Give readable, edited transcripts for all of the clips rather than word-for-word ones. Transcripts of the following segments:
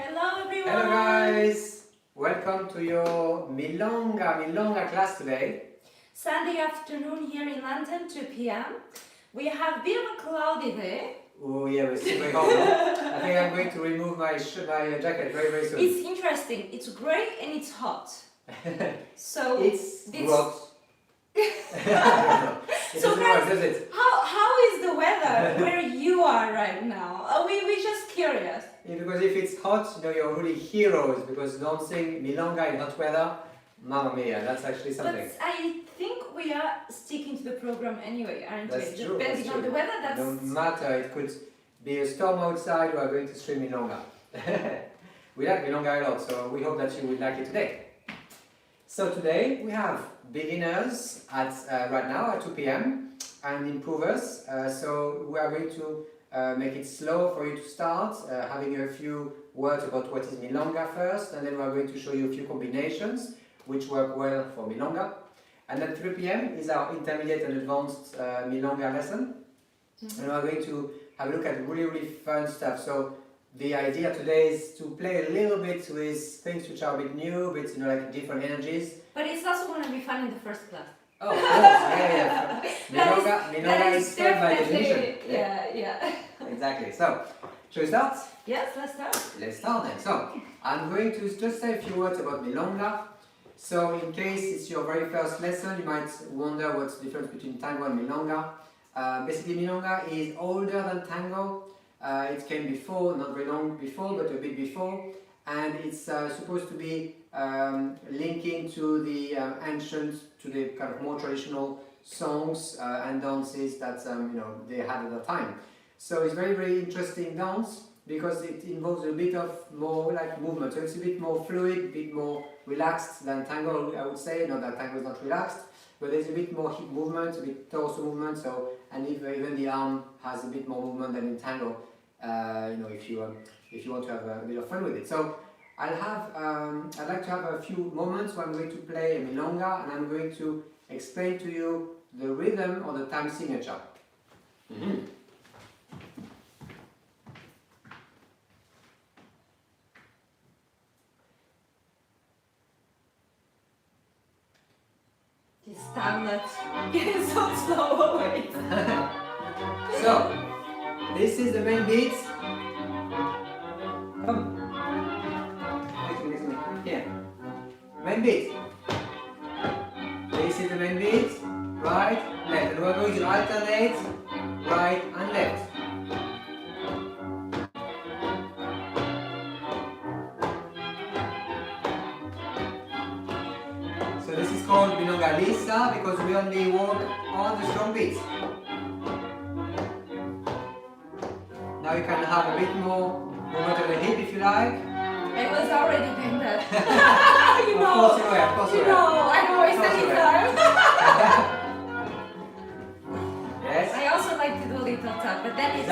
Hello everyone! Hello guys! Welcome to your Milonga class today. Sunday afternoon here in London, 2 p.m. We have a bit of a cloudy day. Oh yeah, we're super hot. I think I'm going to remove my jacket very soon. It's interesting. It's grey and it's hot. So it's gross. It so doesn't guys, work, does it? how is the weather where you are right now? We're just curious. Yeah, because if it's hot, you know, you're really heroes because dancing Milonga in hot weather, mamma mia, that's actually something. But I think we are sticking to the program anyway, aren't we? That's true. Depending on the weather, that's... No matter, it could be a storm outside, we are going to stream Milonga. We like Milonga a lot, so we hope that you will like it today. So today we have beginners at right now at 2 p.m. and improvers. So we are going to make it slow for you to start, having a few words about what is Milonga first, and then we are going to show you a few combinations which work well for Milonga. And at 3 p.m. is our intermediate and advanced Milonga lesson. And we are going to have a look at really fun stuff. So the idea today is to play a little bit with things which are a bit new, but you know, like different energies. But it's also going to be fun in the first class. Oh, yeah. Milonga is fun by definition. Yeah. Exactly. So, shall we start? Yes, let's start. Let's start then. So, I'm going to just say a few words about Milonga. So, in case it's your very first lesson, you might wonder what's the difference between Tango and Milonga. Basically, Milonga is older than Tango. It came before, not very long before, but a bit before. And it's supposed to be linking to the to the kind of more traditional songs and dances that you know, they had at the time. So it's very interesting dance because it involves a bit of more like movement. So it's a bit more fluid, a bit more relaxed than Tango, I would say. Not that Tango is not relaxed, but there's a bit more hip movement, a bit torso movement. So, and even the arm has a bit more movement than in Tango. You know, if you want to have a bit of fun with it. So I'd like to have a few moments where I'm going to play a Milonga and I'm going to explain to you the rhythm or the time signature. This time let's get so slow away. So, this is the main beat. Come. Here. Main beat. This is the main beat. Right, left. And we're going to alternate right and left. So this is called Milonga Lisa because we only work on the strong beats. Now you can have a bit more movement of the hip if you like. I was already doing that. You know. Of course you were, I don't waste any time. Yes. I also like to do a little tap, but then it's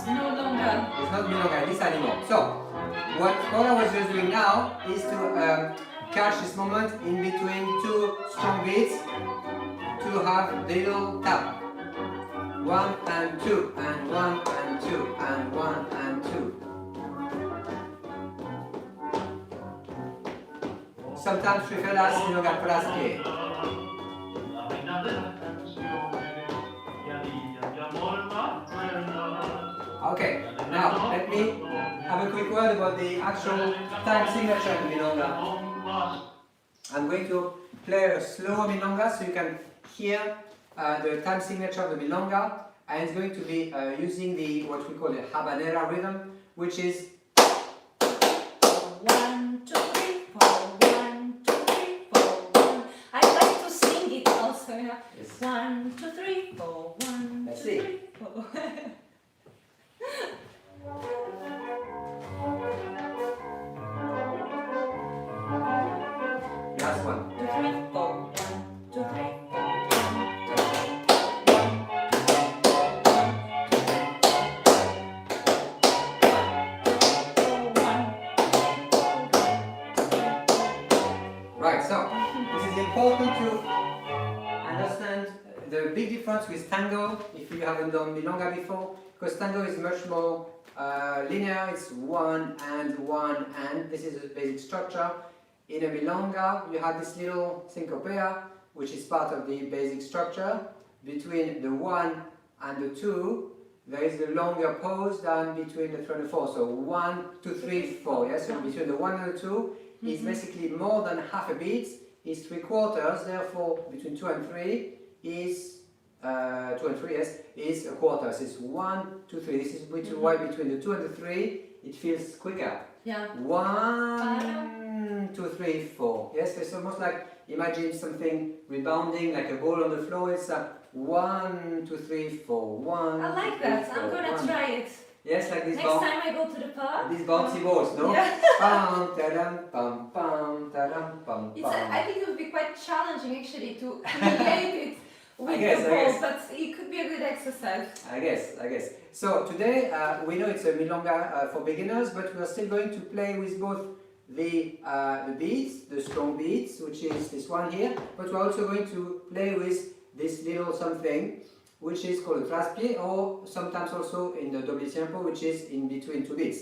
no longer. It's not Milonga Lisa anymore. So, what Paula was just doing now is to catch this moment in between two strong beats to have the little tap. 1 and 2 and 1 and 2 and 1 and 2. Sometimes we feel as Milonga Polaski. Okay, now let me have a quick word about the actual time signature in Milonga. I'm going to play a slower Milonga so you can hear the time signature of the Milonga, and it's going to be using the what we call the habanera rhythm, which is 1, 2, 3, 4. 1, 2, 3, 4. 1. I like to sing it also. Yeah. Yes. 1, 2, 3, 4. 1, 2, 3, 4. last one. 2, 3, 4. 1, 2, 3, 4. Right, so this is important to understand the big difference with Tango, if you haven't done Milonga before, because tango is much more linear. It's one and. This is the basic structure. In a milonga, you have this little syncopea, which is part of the basic structure. Between the 1 and the 2, there is a longer pause than between the 3 and the 4. So 1, 2, 3, 4. Yes, so between the 1 and the 2 is basically more than half a beat. Is 3/4. Therefore, between 2 and 3 is 2 and 3. Yes, is a quarter. So it's 1, 2, 3. This is why between the 2 and the 3 it feels quicker. Yeah. 1, 2, 3, 4. Yes, it's almost like imagine something rebounding like a ball on the floor. It's 1, 2, 3, 4. 1. I like that. I'm gonna try it. Yes, like this. Next time I go to the pub. These bouncy balls, no? Yeah. Pam, ta-dam, pam, pam, ta-dam, pam, I pam. think it would be quite challenging actually to create it with the balls, but it could be a good exercise. I guess. So today we know it's a milonga for beginners, but we are still going to play with both the beats, the strong beats, which is this one here, but we're also going to play with this little something, which is called a traspié, or sometimes also in the doble tempo, which is in between two beats.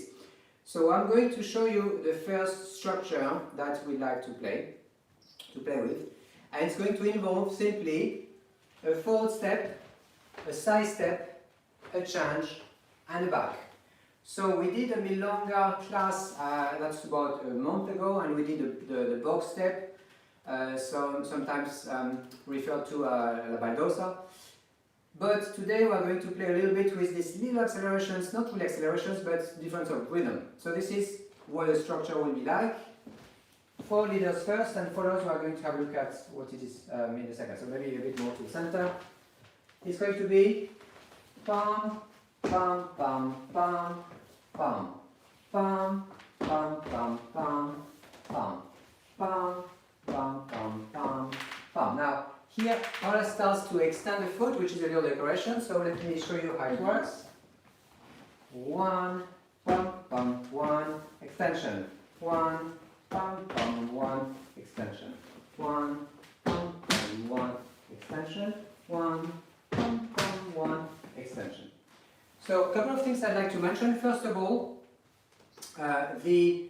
So I'm going to show you the first structure that we like to play with, and it's going to involve simply a forward step, a side step, a change, and a back. So we did a milonga class that's about a month ago, and we did the box step, sometimes referred to la baldosa. But today we are going to play a little bit with these little accelerations, not really accelerations, but difference of rhythm. So this is what the structure will be like. 4 leaders first, and followers we are going to have a look at what it is in a second. So maybe a bit more to the center. It's going to be pam, pam, pam, pam, pam, pam, pam, pam, pam, pam, pam, pam, pam, pam, pam. Now here Paula starts to extend the foot, which is a little decoration. So let me show you how it works. 1, pam, pam, 1, extension. 1, pam, pam, 1, extension. 1, pam, pam, 1, extension. 1, pam, pam, 1, extension. So a couple of things I'd like to mention. First of all, the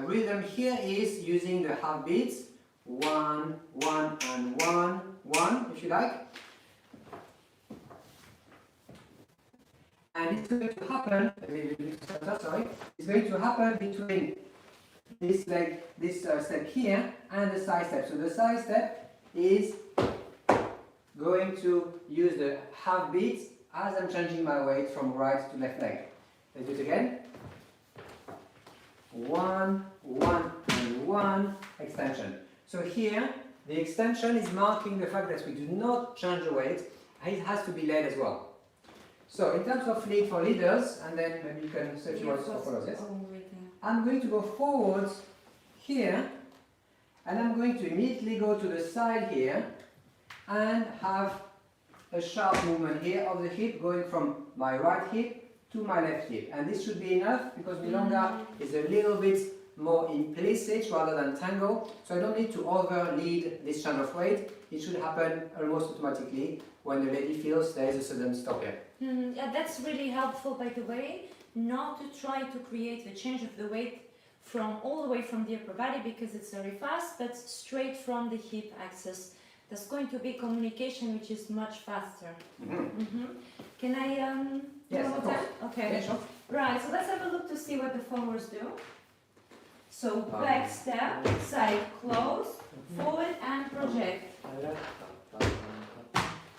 rhythm here is using the half beats. 1, 1, and 1, 1, if you like. And it's going to happen, it's going to happen between this leg, this step here, and the side step. So the side step is going to use the half beats as I'm changing my weight from right to left leg. Let's do it again. 1, 1, and 1, extension. So here, the extension is marking the fact that we do not change the weight, and it has to be led as well. So in terms of lead for leaders, and then maybe you can say a few words for followers, yes? I'm going to go forwards here, and I'm going to immediately go to the side here, and have a sharp movement here of the hip going from my right hip to my left hip. And this should be enough because milonga is a little bit more implicit rather than tango. So I don't need to over lead this change of weight. It should happen almost automatically when the lady feels there is a sudden stop here. Yeah, that's really helpful, by the way, not to try to create a change of the weight from all the way from the upper body because it's very fast, but straight from the hip axis. There's going to be communication which is much faster. Can I yes, one more time? Okay. Yeah, sure. Right, so let's have a look to see what the followers do. So back step, side close, forward and project.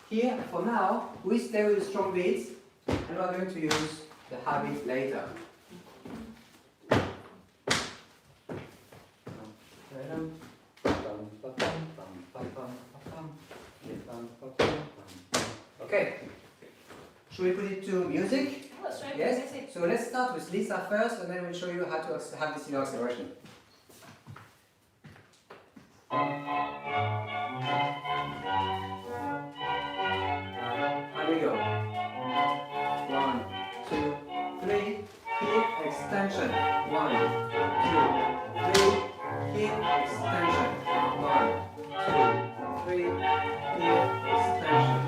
Here, for now, we stay with the strong beats, and we're going to use the habit later. Okay, should we put it to music? Let's try Yes, music. so let's start with Lisa first, and then we'll show you how to have this in acceleration. Here we go. 1, 2, 3, hip extension. 1, 2, 3, hip extension. 1, 2, 3, hip extension.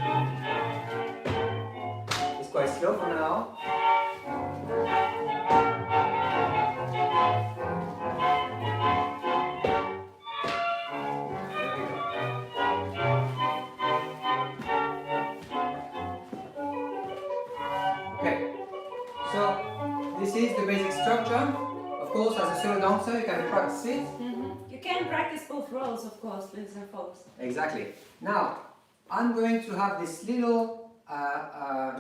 It's quite slow for now. course, as a solo dancer, you can practice it. You can practice both roles, of course, ladies and folks. Exactly. Now, I'm going to have this little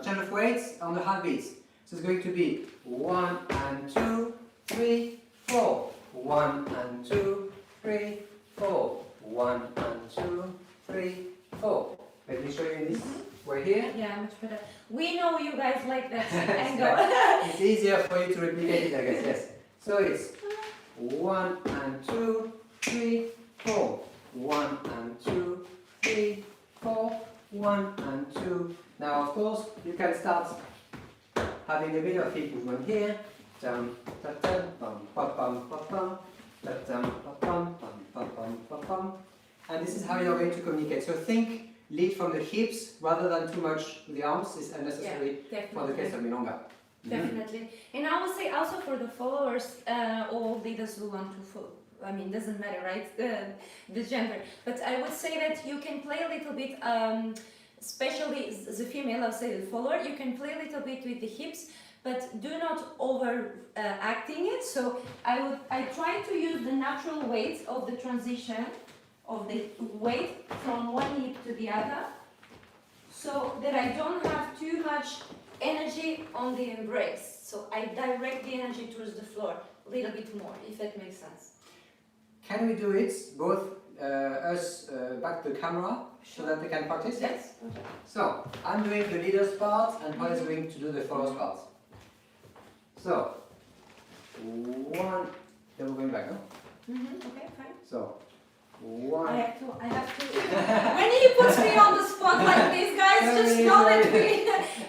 change of weights on the heartbeats. So it's going to be 1 and 2, 3, 4. 1 and 2, 3, 4. 1 and 2, 3, 4. Let me show you this. We're here. Yeah, much better. We know you guys like that angle. It's easier for you to replicate it, I guess. Yes. So it's 1 and 2, 3, 4. 1 and 2, 3, 4. 1 and 2. Now, of course, you can start having a bit of hip movement here. Tam, ta, tam, pam, pa, pam, pa, pam, ta, tam, pa, pam, pam, pa, pam, pa, pam. And this is how you're going to communicate. So think lead from the hips rather than too much with the arms is unnecessary for the case of milonga. Definitely. And I would say also for the followers or leaders who want to follow. I mean, doesn't matter, right? The gender. But I would say that you can play a little bit, especially as a female, I'll say the follower, you can play a little bit with the hips, but do not over acting it. So I try to use the natural weight of the transition of the weight from one hip to the other, so that I don't have too much energy on the embrace. So I direct the energy towards the floor a little bit more, if that makes sense. Can we do it, both us back to the camera, so that they can practice? Yes. Okay. So, I'm doing the leader's part and Paula is going to do the follower's part. So, 1, then we're going back, no? Okay, fine. So, 1. I have to. When he puts me on the spot like this, guys, just know that we.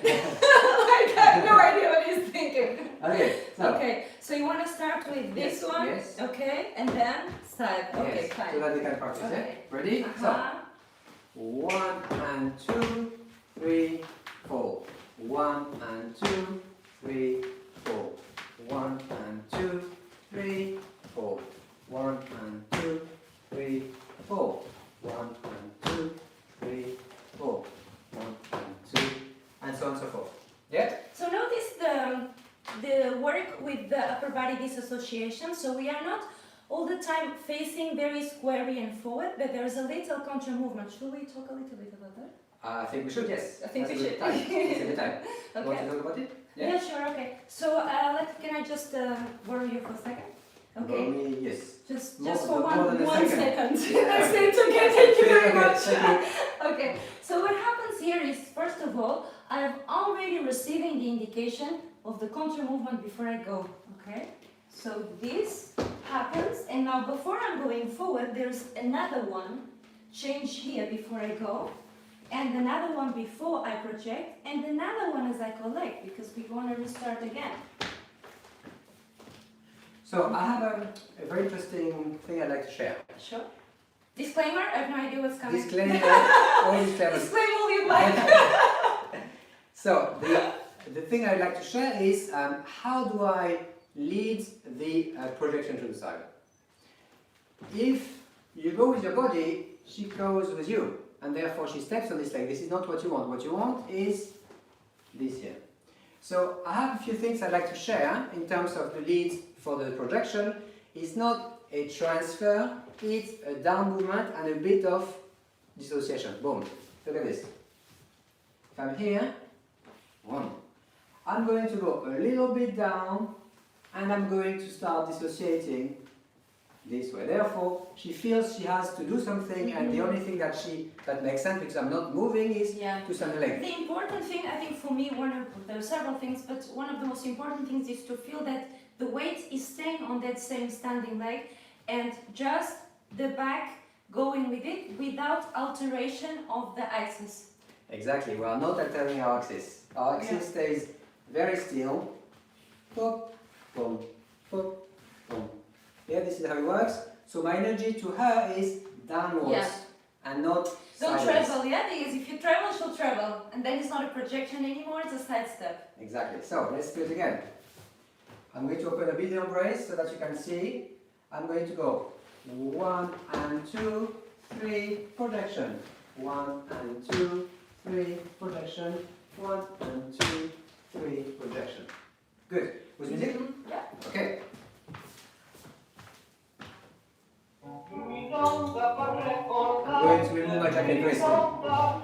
Like, I have no idea what he's thinking. Okay, so. Okay, so you want to start with this one? Yes. Okay, and then side. Okay, Yes, fine. so that they can practice, Okay. Ready? So, 1 and 2, 3, 4. 1 and 2, 3, 4. 1 and 2, 3, 4. 1 and 2, 3, 4. 1 and 2, 3, 4. 1 and 2, and so on and so forth. Yeah? So notice the work with the upper body disassociation. So we are not all the time facing very squarey and forward, but there is a little contra movement. Should we talk a little bit about that? I think we should, yes. I think That's we a should. good time. It's a good time. Okay. Want to talk about it? Yeah, sure, okay. So can I just borrow you for a second? Okay. Only, yes. Just More for than a one second. second. Yeah. That's it, okay, thank you very much. Thank Okay, so what happens here is, first of all, I am already receiving the indication of the contour movement before I go, okay? So this happens, and now before I'm going forward, there's another one, change here before I go, and another one before I project, and another one as I collect, because we want to restart again. So I have a very interesting thing I'd like to share. Sure. Disclaimer, I have no idea what's coming. Disclaimer, all disclaimers. Disclaim all you like. So the thing I'd like to share is how do I lead the projection to the side. If you go with your body, she goes with you, and therefore she steps on this leg. This is not what you want. What you want is this here. So I have a few things I'd like to share in terms of the lead for the projection. It's not a transfer, it's a down movement and a bit of dissociation. Boom. Look at this. If I'm here, one. I'm going to go a little bit down and I'm going to start dissociating this way. Therefore, she feels she has to do something, and the only thing that makes sense, because I'm not moving, is to send the leg. The important thing, I think, for me, there are several things, but one of the most important things is to feel that the weight is staying on that same standing leg, and just the back going with it without alteration of the axis. Exactly. We are not altering our axis. Our axis stays very still. Pop, boom, pop, boom. Yeah, this is how it works. So my energy to her is downwards and not Don't sideways. travel, because if you travel, she'll travel. And then it's not a projection anymore, it's a side step. Exactly. So let's do it again. I'm going to open a bit the embrace so that you can see. I'm going to go 1 and 2, 3, projection. 1 and 2, 3, projection. 1 and 2, 3, projection. Good. With music? Yeah. Okay. jacket very soon.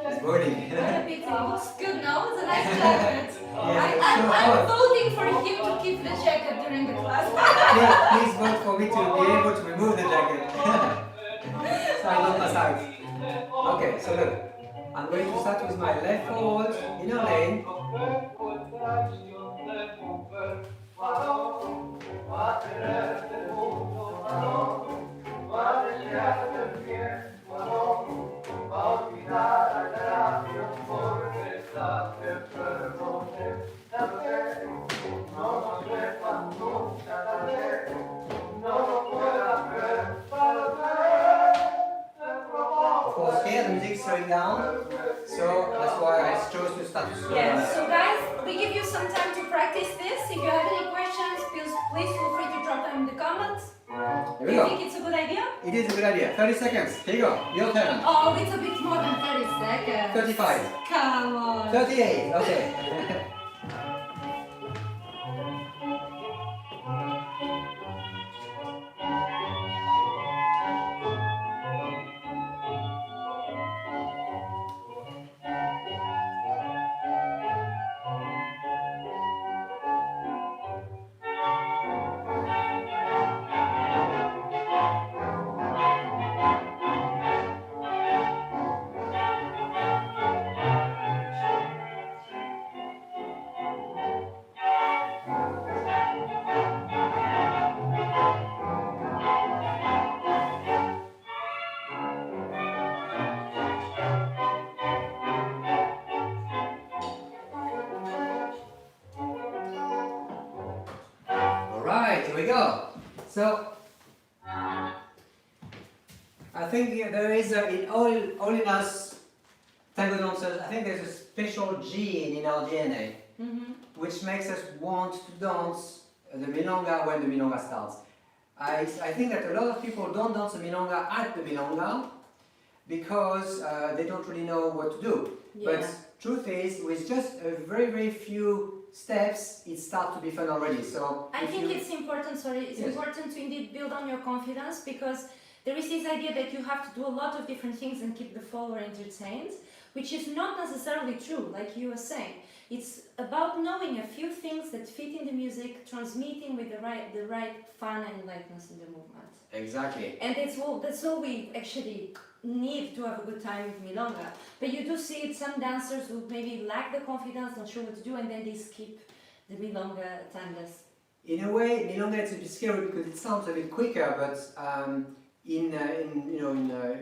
It's boiling. What a pity. It looks good now. It's a nice jacket. Yes, I'm voting for him to keep the jacket during the class. please vote for me to be able to remove the jacket. So I don't pass out. Okay, so look. I'm going to start with my left forward inner lane. Of course, here the music is slowing down, so that's why I chose to start to slow down. Yes, so guys, we give you some time to practice this. If you have any questions, please feel free to drop them in the comments. Here Do we you go. think it's a good idea? It is a good idea. 30 seconds. Here you go. Your turn. Oh, it's a bit more than 30 seconds. 35. Come on. 38. Okay. Alright, here we go. So, I think there is in all in us tango dancers, I think there's a special gene in our DNA which makes us want to dance the milonga when the milonga starts. I think that a lot of people don't dance the milonga at the milonga because they don't really know what to do. Yeah. But truth is, with just a very few steps, it starts to be fun already. So I think it's important, it's Yes. important to indeed build on your confidence, because there is this idea that you have to do a lot of different things and keep the follower entertained, which is not necessarily true, like you were saying. It's about knowing a few things that fit in the music, transmitting with the right fun and lightness in the movement. Exactly. And that's all we actually need to have a good time with milonga. But you do see some dancers who maybe lack the confidence, not sure what to do, and then they skip the milonga timeless. In a way, milonga is a bit scary because it sounds a bit quicker, but in a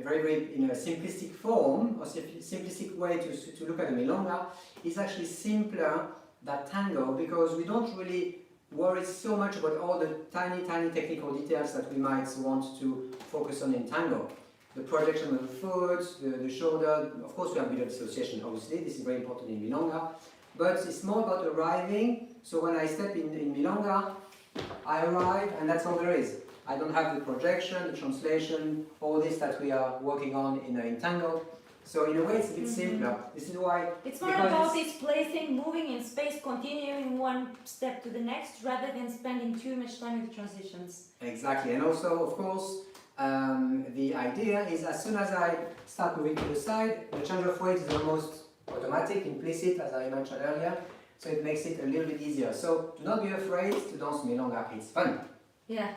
very simplistic form or simplistic way to look at the milonga, is actually simpler than tango, because we don't really worry so much about all the tiny technical details that we might want to focus on in tango. The projection of the foot, the shoulder, of course we have a bit of dissociation, obviously, this is very important in milonga, but it's more about arriving. So when I step in milonga, I arrive and that's all there is. I don't have the projection, the translation, all this that we are working on in tango. So in a way it's a bit simpler. This is why... It's more about displacing, moving in space, continuing one step to the next, rather than spending too much time with transitions. Exactly, and also of course the idea is as soon as I start moving to the side, the change of weight is almost automatic, implicit, as I mentioned earlier, so it makes it a little bit easier. So do not be afraid to dance milonga, it's fun. Yeah.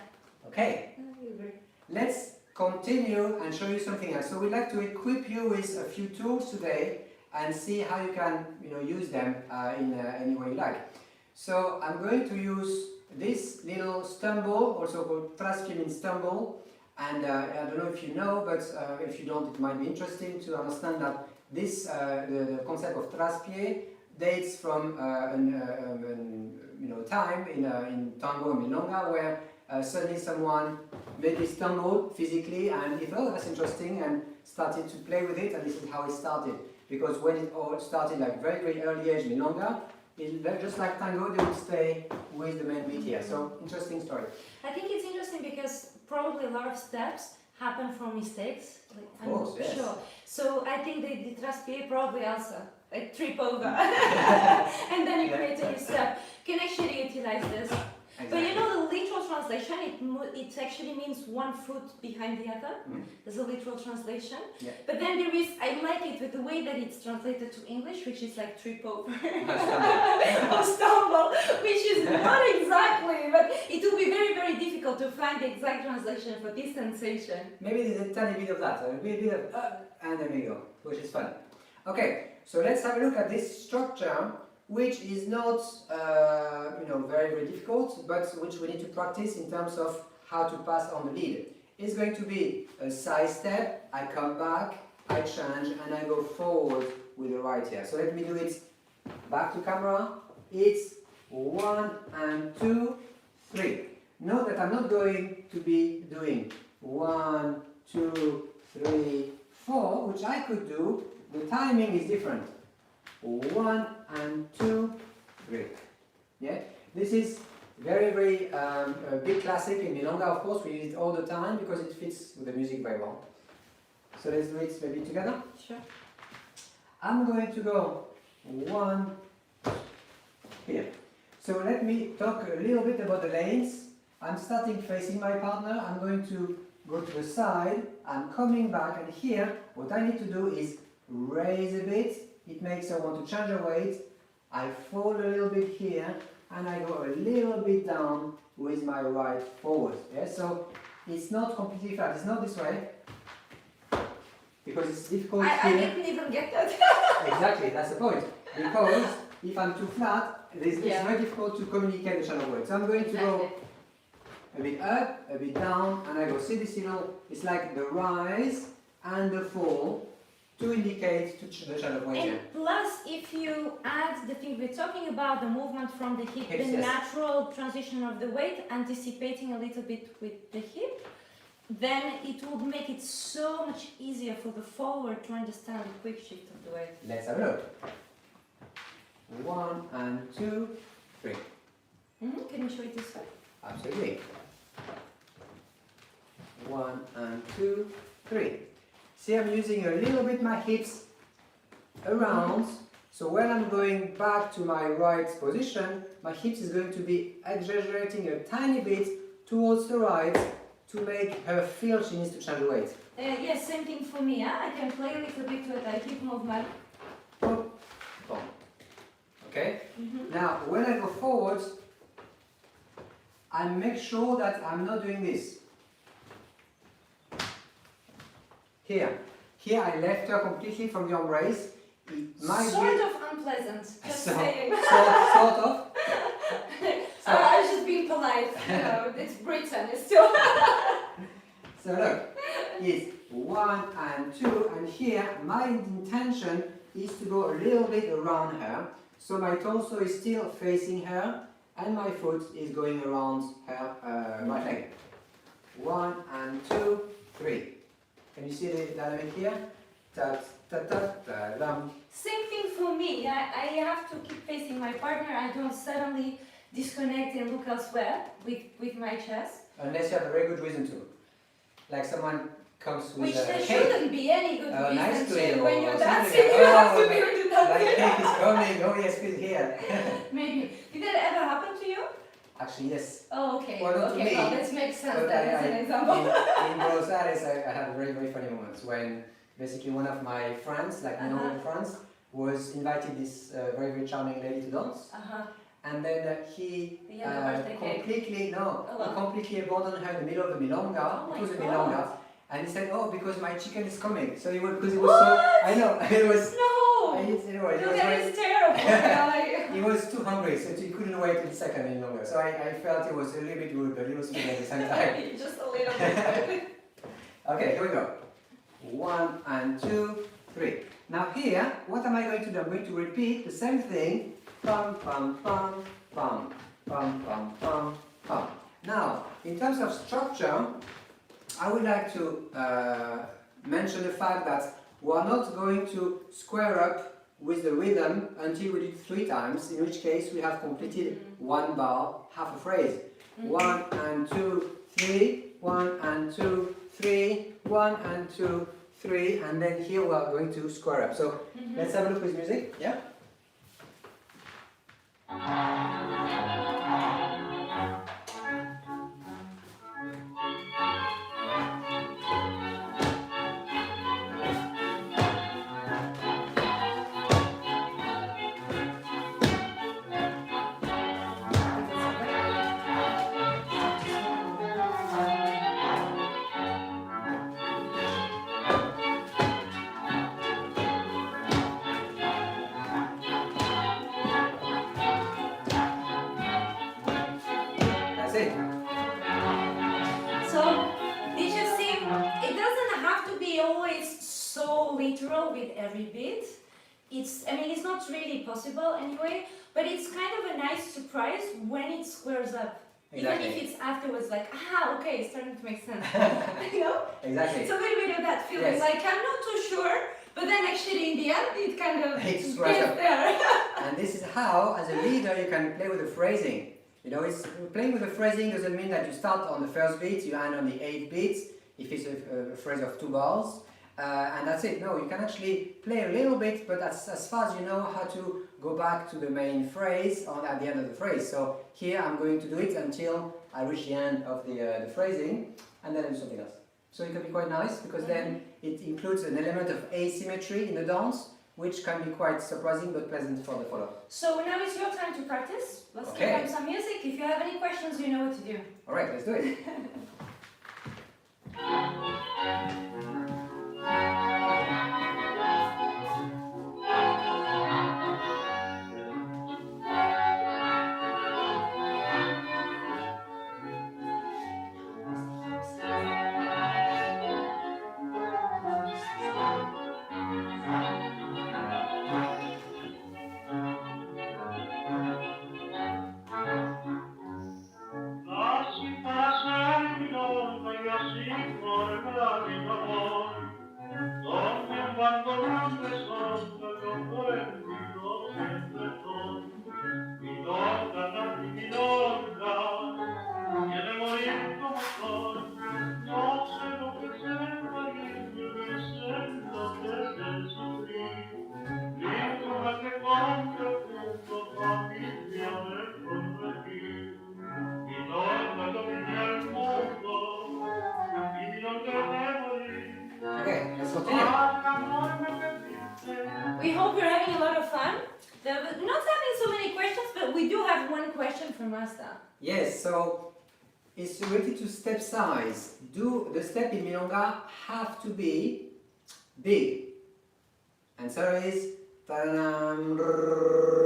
Okay, I agree. let's continue and show you something else. So we'd like to equip you with a few tools today and see how you can use them in any way you like. So I'm going to use this little stumble, also called traspié stumble, and I don't know if you know, but if you don't, it might be interesting to understand that this the concept of traspié dates from time in tango and milonga where suddenly someone maybe stumbled physically and he thought, oh, that's interesting, and started to play with it, and this is how it started. Because when it all started, like very early age milonga, just like tango, they would stay with the main beat here. So interesting story. I think it's interesting because probably a lot of steps happen from mistakes. Of course, yes. Sure. So I think the traspié probably also a trip over, and then you create a new step. You can actually utilize this. But you know the literal translation, it actually means one foot behind the other. There's a literal translation. Yeah. But then there is, I like it with the way that it's translated to English, which is like trip over or stumble, which is not exactly, but it will be very, very difficult to find the exact translation for this sensation. Maybe there's a tiny bit of that, a bit of and there we go, which is fun. Okay, so let's have a look at this structure, which is not very, very difficult, but which we need to practice in terms of how to pass on the lead. It's going to be a side step, I come back, I change, and I go forward with the right here. So let me do it back to camera. It's 1 and 2, 3. Note that I'm not going to be doing 1, 2, 3, 4, which I could do. The timing is different. 1 and 2, 3. Yeah, this is very, very a big classic in Milonga. Of course, we use it all the time because it fits with the music very well. So let's do it maybe together. Sure. I'm going to go 1 here. So let me talk a little bit about the lanes. I'm starting facing my partner. I'm going to go to the side. I'm coming back, and here what I need to do is raise a bit. It makes I want to change the weight. I fall a little bit here, and I go a little bit down with my right forward. Yeah? So it's not completely flat. It's not this way because it's difficult I here. didn't even get that. Exactly, that's the point. Because if I'm too flat, it's very difficult to communicate the channel weight. So I'm going to go a bit up, a bit down, and I go, see this it's like the rise and the fall to indicate the channel weight. And plus, if you add the thing we're talking about, the movement from the hip, the natural transition of the weight, anticipating a little bit with the hip, then it would make it so much easier for the forward to understand the quick shift of the weight. Let's have a look. 1 and 2, 3. Can you show it this way? Absolutely. 1 and 2, 3. See, I'm using a little bit my hips around. So when I'm going back to my right position, my hips is going to be exaggerating a tiny bit towards the right to make her feel she needs to change the weight. Yes, same thing for me. I can play a little bit with the hip movement. Boom. Okay? Now, when I go forward, I make sure that I'm not doing this. Here I left her completely from the embrace. It might sort be of unpleasant, just saying. Sort of. I was just being polite. It's Britain, it's still. So look, it's 1 and 2, and here my intention is to go a little bit around her. So my torso is still facing her, and my foot is going around her right leg. 1 and 2, 3. Can you see the dynamic here? Ta ta ta ta dum. Same thing for me. I have to keep facing my partner. I don't suddenly disconnect and look elsewhere with my chest. Unless you have a very good reason to. Like someone comes with which a there cake. shouldn't be any good reason nice to. to When you're or dancing, something. you have to be really dancing. Like cake is coming, oh yes, please here. Maybe. Did that ever happen to you? Actually, yes. Oh, okay. Well, not to Okay, me, well, this makes sense. But That is an example. in Buenos Aires, I had very, very funny moments when basically one of my friends, like Milonga friends, was invited this very, very charming lady to dance. And then he completely abandoned her in the middle of the Milonga. It was a Milonga. And he said, oh, because my chicken is coming. So because it was so, I know, it was, no! That is terrible. He was too hungry, so he couldn't wait a second any longer. So I felt it was a little bit rude, but a little sweet at the same time. Just a little bit. Okay, here we go. 1 and 2, 3. Now here, what am I going to do? I'm going to repeat the same thing. Pum, pum, pum, pum, pum, pum, pum, pum. Now, in terms of structure, I would like to mention the fact that we are not going to square up with the rhythm until we do it 3 times, in which case we have completed 1 bar, half a phrase. 1 and 2, 3, 1 and 2, 3, 1 and 2, 3, and then here we are going to square up. So let's have a look with music. Yeah? be always so literal with every beat. I mean, it's not really possible anyway, but it's kind of a nice surprise when it squares up. Exactly. Even if it's afterwards like, okay, it's starting to make sense. You know? Exactly. It's a little bit of that feeling, Yes. like I'm not too sure, but then actually in the end it kind of It gets squares up. there. And this is how, as a leader, you can play with the phrasing. You know, playing with the phrasing doesn't mean that you start on the first beat, you end on the 8th beat, if it's a phrase of 2 bars, and that's it. No, you can actually play a little bit, but as far as you know how to go back to the main phrase at the end of the phrase. So here I'm going to do it until I reach the end of the phrasing, and then I do something else. So it can be quite nice, because then it includes an element of asymmetry in the dance, which can be quite surprising but pleasant for the follower. So now it's your time to practice. Let's Okay. give them some music. If you have any questions, you know what to do. Alright, let's do it. Así pasa el milonga y así forma mi amor, donde un bando grande sonda con buen vino siempre son. Milonga, Nati, milonga, quiere morir como son, no sé lo que es el cariño, ni sé lo que es el sufrir. Ninguna que compre junto familia me convertir. Milonga domina el mundo, y milonga debe morir. Okay, let's continue. Al amor me repite. We hope you're having a lot of fun. Not having so many questions, but we do have one question from Asta. Yes, so it's related to step size. Do the step in milonga have to be big? Answer is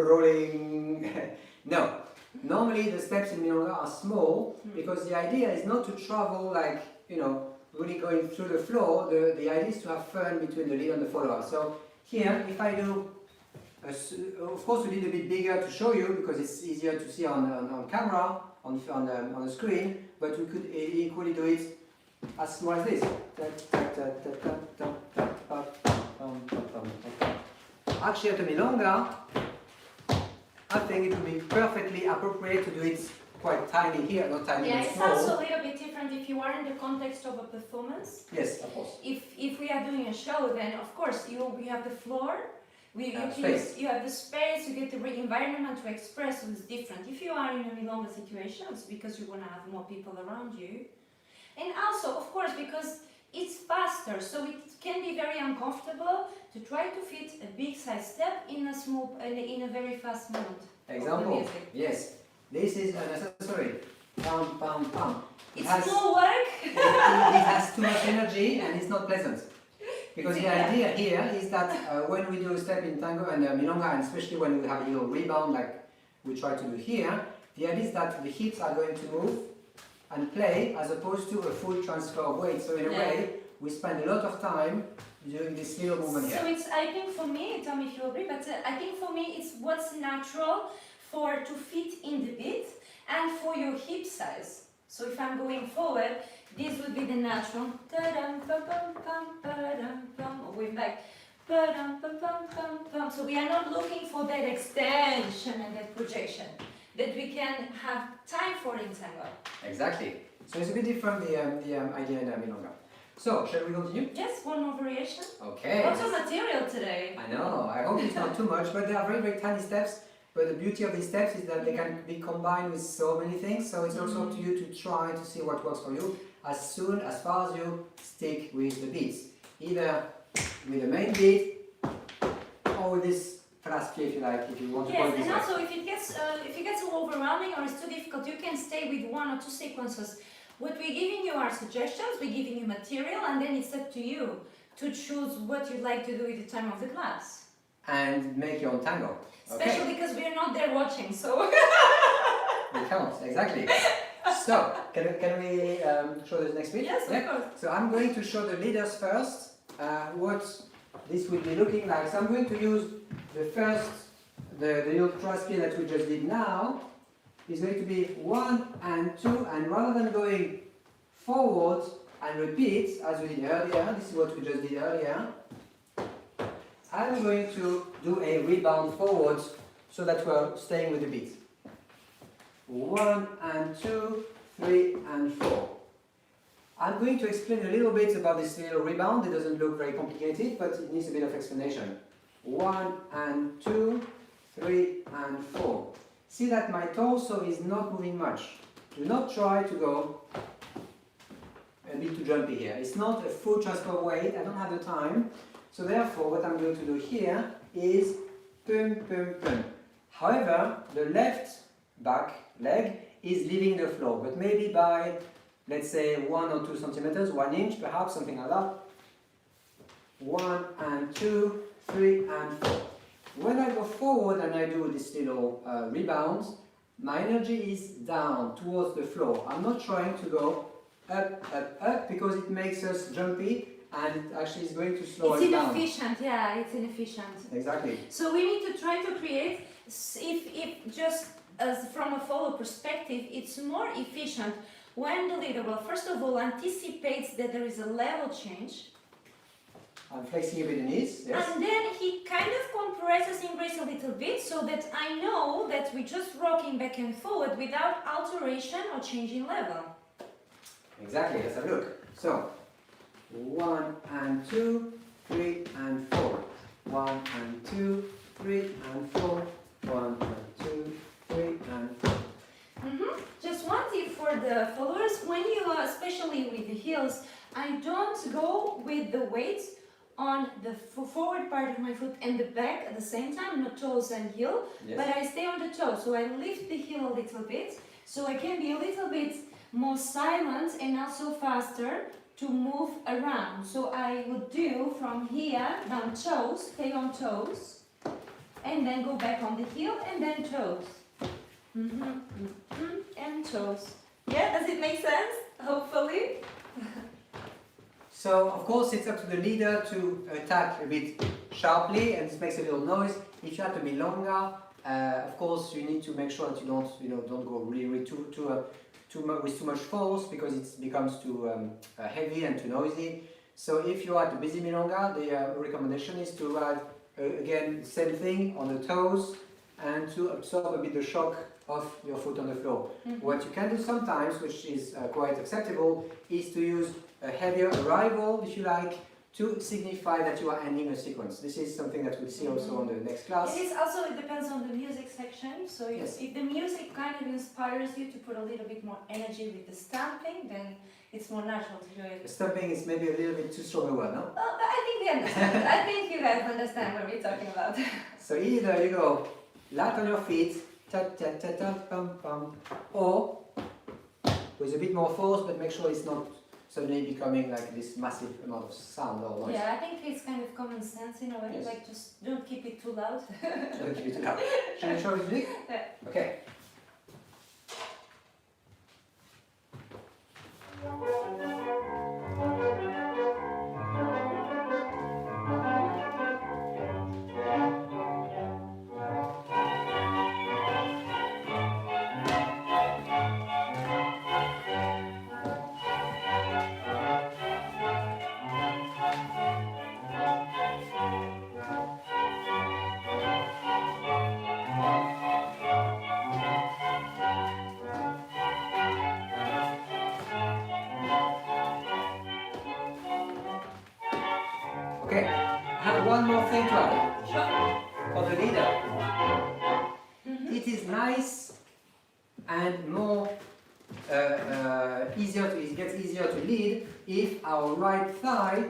rolling. No. Normally the steps in milonga are small because the idea is not to travel like, you know, really going through the floor. The idea is to have fun between the lead and the follower. So here, if I do, of course we need a bit bigger to show you because it's easier to see on camera, on the screen, but we could equally do it as small as this. Actually, at the milonga, I think it would be perfectly appropriate to do it quite tiny here, not tiny, Yeah, but it's small. also a little bit different if you are in the context of a performance. Yes, of course. If we are doing a show, then of course you have the floor, Space. you have the space, you get the environment to express, so it's different. If you are in a milonga situations, because you want to have more people around you, and also of course because it's faster, so it can be very uncomfortable to try to fit a big size step in a very fast moment. Example. Yes. This is unnecessary. Pam, pam, pam. It's more work. It has too much energy and it's not pleasant. Because the idea here is that when we do a step in tango and milonga, and especially when we have a little rebound like we try to do here, the idea is that the hips are going to move and play as opposed to a full transfer of weight. So in a way, we spend a lot of time doing this little movement So here. it's, I think for me, tell me if you agree, but I think for me it's what's natural to fit in the beat and for your hip size. So if I'm going forward, this would be the natural. Ta-dum, pa-pum, pum, pa-dum, pum, or going back. Pa-dum, pa-pum, pum, pum. So we are not looking for that extension and that projection that we can have time for in tango. Exactly. So it's a bit different the idea in milonga. So shall we continue? Just one more variation. Okay. Lots of material today. I know. I hope it's not too much, but they are very, very tiny steps. But the beauty of these steps is that they can be combined with so many things. So it's also up to you to try to see what works for you as far as you stick with the beats. Either with the main beat or with this fast if you like, if you want to call Yes, it this and way. also if it gets overwhelming or it's too difficult, you can stay with one or two sequences. What we're giving you are suggestions, we're giving you material, and then it's up to you to choose what you'd like to do at the time of the class. And make your own tango. Especially because we're not there watching, so. It counts, exactly. So, can we show the next beat? Yes, of course. So I'm going to show the leaders first, what this will be looking like. So I'm going to use the little cross-speed that we just did now. Is going to be 1 and 2, and rather than going forward and repeat as we did earlier, this is what we just did earlier, I'm going to do a rebound forward so that we're staying with the beat. 1 and 2, 3 and 4. I'm going to explain a little bit about this little rebound. It doesn't look very complicated, but it needs a bit of explanation. 1 and 2, 3 and 4. See that my torso is not moving much. Do not try to go a bit too jumpy here. It's not a full transfer of weight. I don't have the time. So therefore, what I'm going to do here is pum, pum, pum. However, the left back leg is leaving the floor, but maybe by, let's say, 1 or 2 centimeters, 1 inch perhaps, something like that. 1 and 2, 3 and 4. When I go forward and I do this little rebound, my energy is down towards the floor. I'm not trying to go up, up, up, because it makes us jumpy and it actually is going to slow us down. It's inefficient, yeah, it's inefficient. Exactly. So we need to try to create, if just as from a follow perspective, it's more efficient when the leader, well, first of all, anticipates that there is a level change. I'm flexing a bit the knees, yes. And then he kind of compresses in brace a little bit so that I know that we're just rocking back and forward without alteration or changing level. Exactly, let's have a look. So, 1 and 2, 3 and 4. 1 and 2, 3 and 4. 1 and 2, 3 and 4. Just one tip for the followers, when you are, especially with the heels, I don't go with the weight on the forward part of my foot and the back at the same time, not toes and heel, Yes. but I stay on the toes. So I lift the heel a little bit, so I can be a little bit more silent and also faster to move around. So I would do from here down toes, stay on toes, and then go back on the heel and then toes. And toes. Yeah, does it make sense? Hopefully. So, of course, it's up to the leader to attack a bit sharply, and this makes a little noise. If you have to milonga, of course, you need to make sure that you don't go really with too much force, because it becomes too heavy and too noisy. So, if you are at the busy milonga, the recommendation is to ride again same thing on the toes and to absorb a bit the shock of your foot on the floor. What you can do sometimes, which is quite acceptable, is to use a heavier arrival, if you like, to signify that you are ending a sequence. This is something that we'll see also on the next class. It is also, it depends on the music section. So Yes. if the music kind of inspires you to put a little bit more energy with the stamping, then it's more natural to do it. Stamping is maybe a little bit too strong a word, no? Well, but I think we understand. I think you guys understand what we're talking about. So either you go light on your feet, ta ta ta ta pum pum, or with a bit more force, but make sure it's not suddenly becoming like this massive amount of sound or noise. Yeah, I think it's kind of common sense in a way. Yes. Like, just don't keep it too loud. Don't keep it too loud. Shall I show you the music? Yeah. Okay. Okay, I have one more thing to add for the leader. It is nice and more it gets easier to lead if our right thigh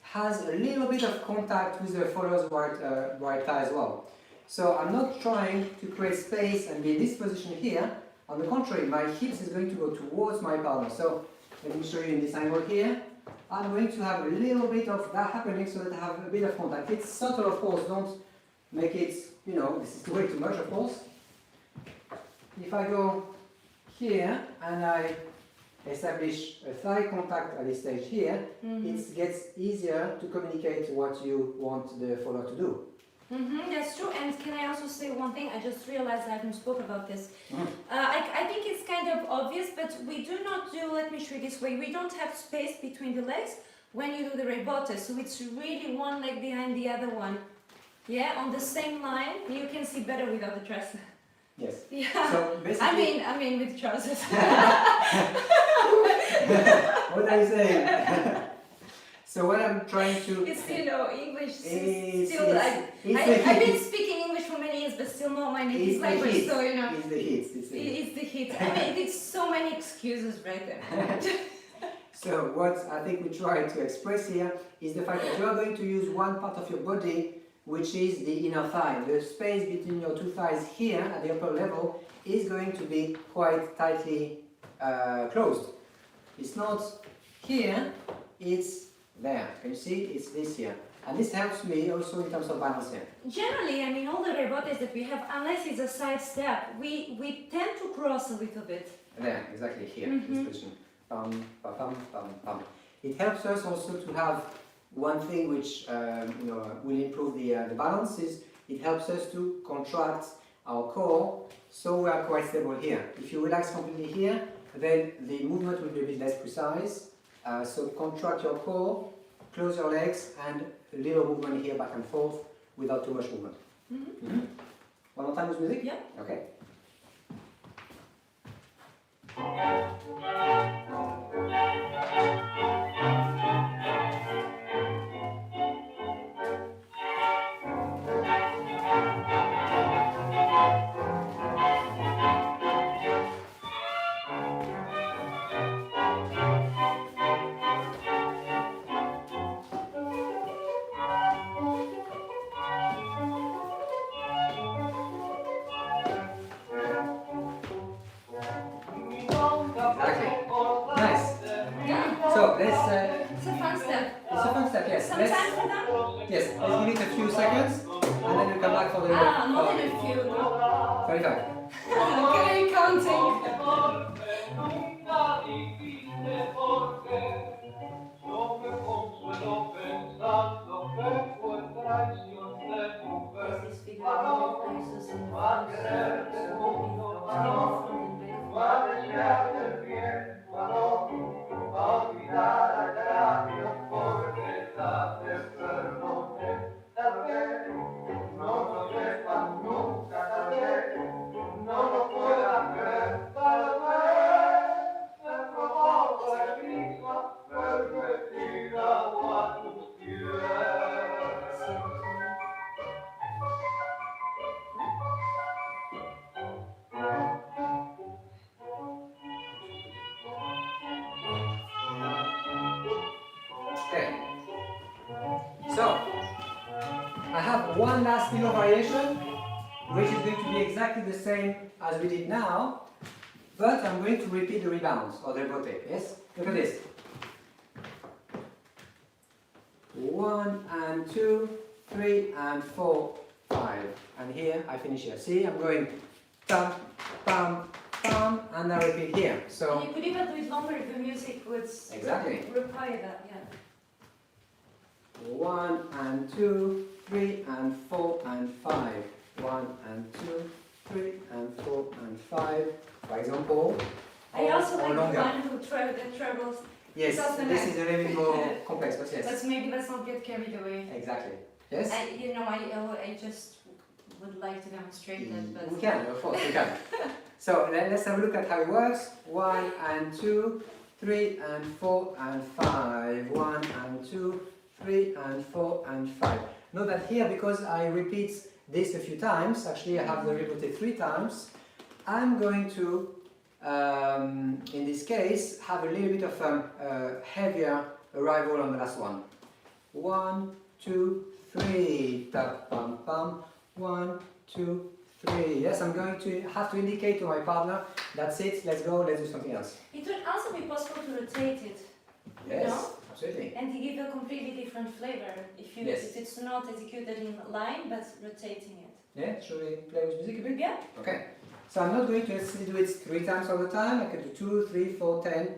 has a little bit of contact with the follower's right thigh as well. So I'm not trying to create space and be in this position here. On the contrary, my hips is going to go towards my partner. So let me show you in this angle here. I'm going to have a little bit of that happening so that I have a bit of contact. It's subtle, of course, don't make it, this is way too much, of course. If I go here and I establish a thigh contact at this stage here, it gets easier to communicate what you want the follower to do. That's true. And can I also say one thing? I just realized I haven't spoke about this. I think it's kind of obvious, but we do not do, let me show you this way, we don't have space between the legs when you do the rebote. So it's really one leg behind the other one. Yeah, on the same line. You can see better without the dress. Yes. Yeah. So basically, I mean with trousers. what are you saying? So what I'm trying to... It's still English. It's I've been speaking English for many years, but still not my native language. So you know. It's the heat. It's the heat. I mean, it's so many excuses right there. So what I think we try to express here is the fact that you are going to use one part of your body, which is the inner thigh. The space between your two thighs here at the upper level is going to be quite tightly closed. It's not here, it's there. Can you see? It's this here. And this helps me also in terms of balance here. Generally, I mean, all the rebotes that we have, unless it's a side step, we tend to cross a little bit. There, exactly here, this position. Pam, pam, pam, pam, pam. It helps us also to have one thing which will improve the balance is it helps us to contract our core so we are quite stable here. If you relax completely here, then the movement will be a bit less precise. So contract your core, close your legs, and a little movement here back and forth without too much movement. One more time with music? Yeah. Okay. It's a fun step. It's a fun step, yes. Some time for that? Yes, let's give it a few seconds and then we come back for the... More than a few. 35. Okay, counting. Okay. So, I have one last little variation, which is going to be exactly the same as we did now, but I'm going to repeat the rebounds or the rebote. Yes? Look at this. 1 and 2, 3 and 4, 5. And here I finish here. See, I'm going tam, pam, pam, and I repeat here. So And you could even do it longer if the music would exactly require that, yeah. 1 and 2, 3 and 4 and 5. 1 and 2, 3 and 4 and 5. For example, I also like the longer. one who that travels. Yes, It's also this nice. is a little bit more complex, but yes. But maybe let's not get carried away. Exactly. Yes? I just would like to demonstrate that, but... We can, of course, we can. So let's have a look at how it works. 1 and 2, 3 and 4 and 5. 1 and 2, 3 and 4 and 5. Note that here, because I repeat this a few times, actually I have the repeated 3 times, I'm going to, in this case, have a little bit of heavier arrival on the last one. 1, 2, 3, tap, pam, pam. 1, 2, 3. Yes, I'm going to have to indicate to my partner, that's it, let's go, let's do something else. It would also be possible to rotate it. Yes, No? absolutely. And to give a completely different flavor if it's not executed in line but rotating it. Yeah, shall we play with music a bit? Yeah. Okay. So I'm not going to necessarily do it 3 times all the time. I can do 2, 3, 4, 10.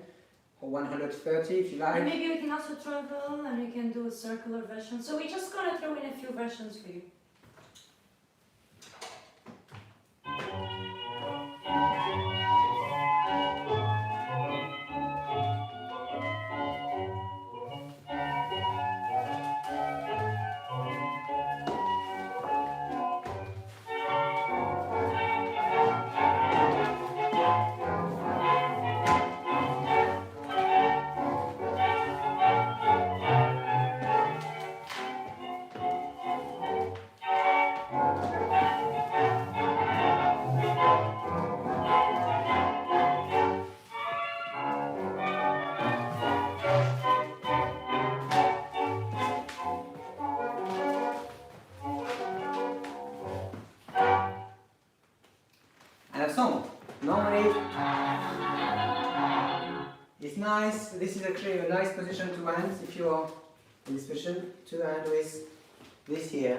or 130 if you like. And maybe we can also travel and we can do a circular version. So we're just gonna throw in a few versions for you. And a song. Normally, it's nice. This is actually a nice position to hand if you are in this position. To hand with this here.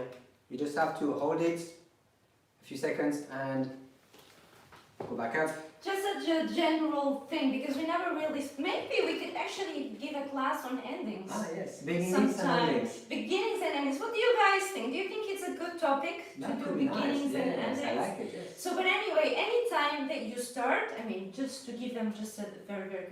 You just have to hold it a few seconds and go back up. Just a general thing, because we never really. Maybe we could actually give a class on endings. Ah yes, beginnings and endings. Beginnings and endings. What do you guys think? Do you think it's a good topic to That do could be beginnings nice. and Yes, endings? I like it. Yes. So, but anyway, anytime that you start, I mean, just to give them just a very, very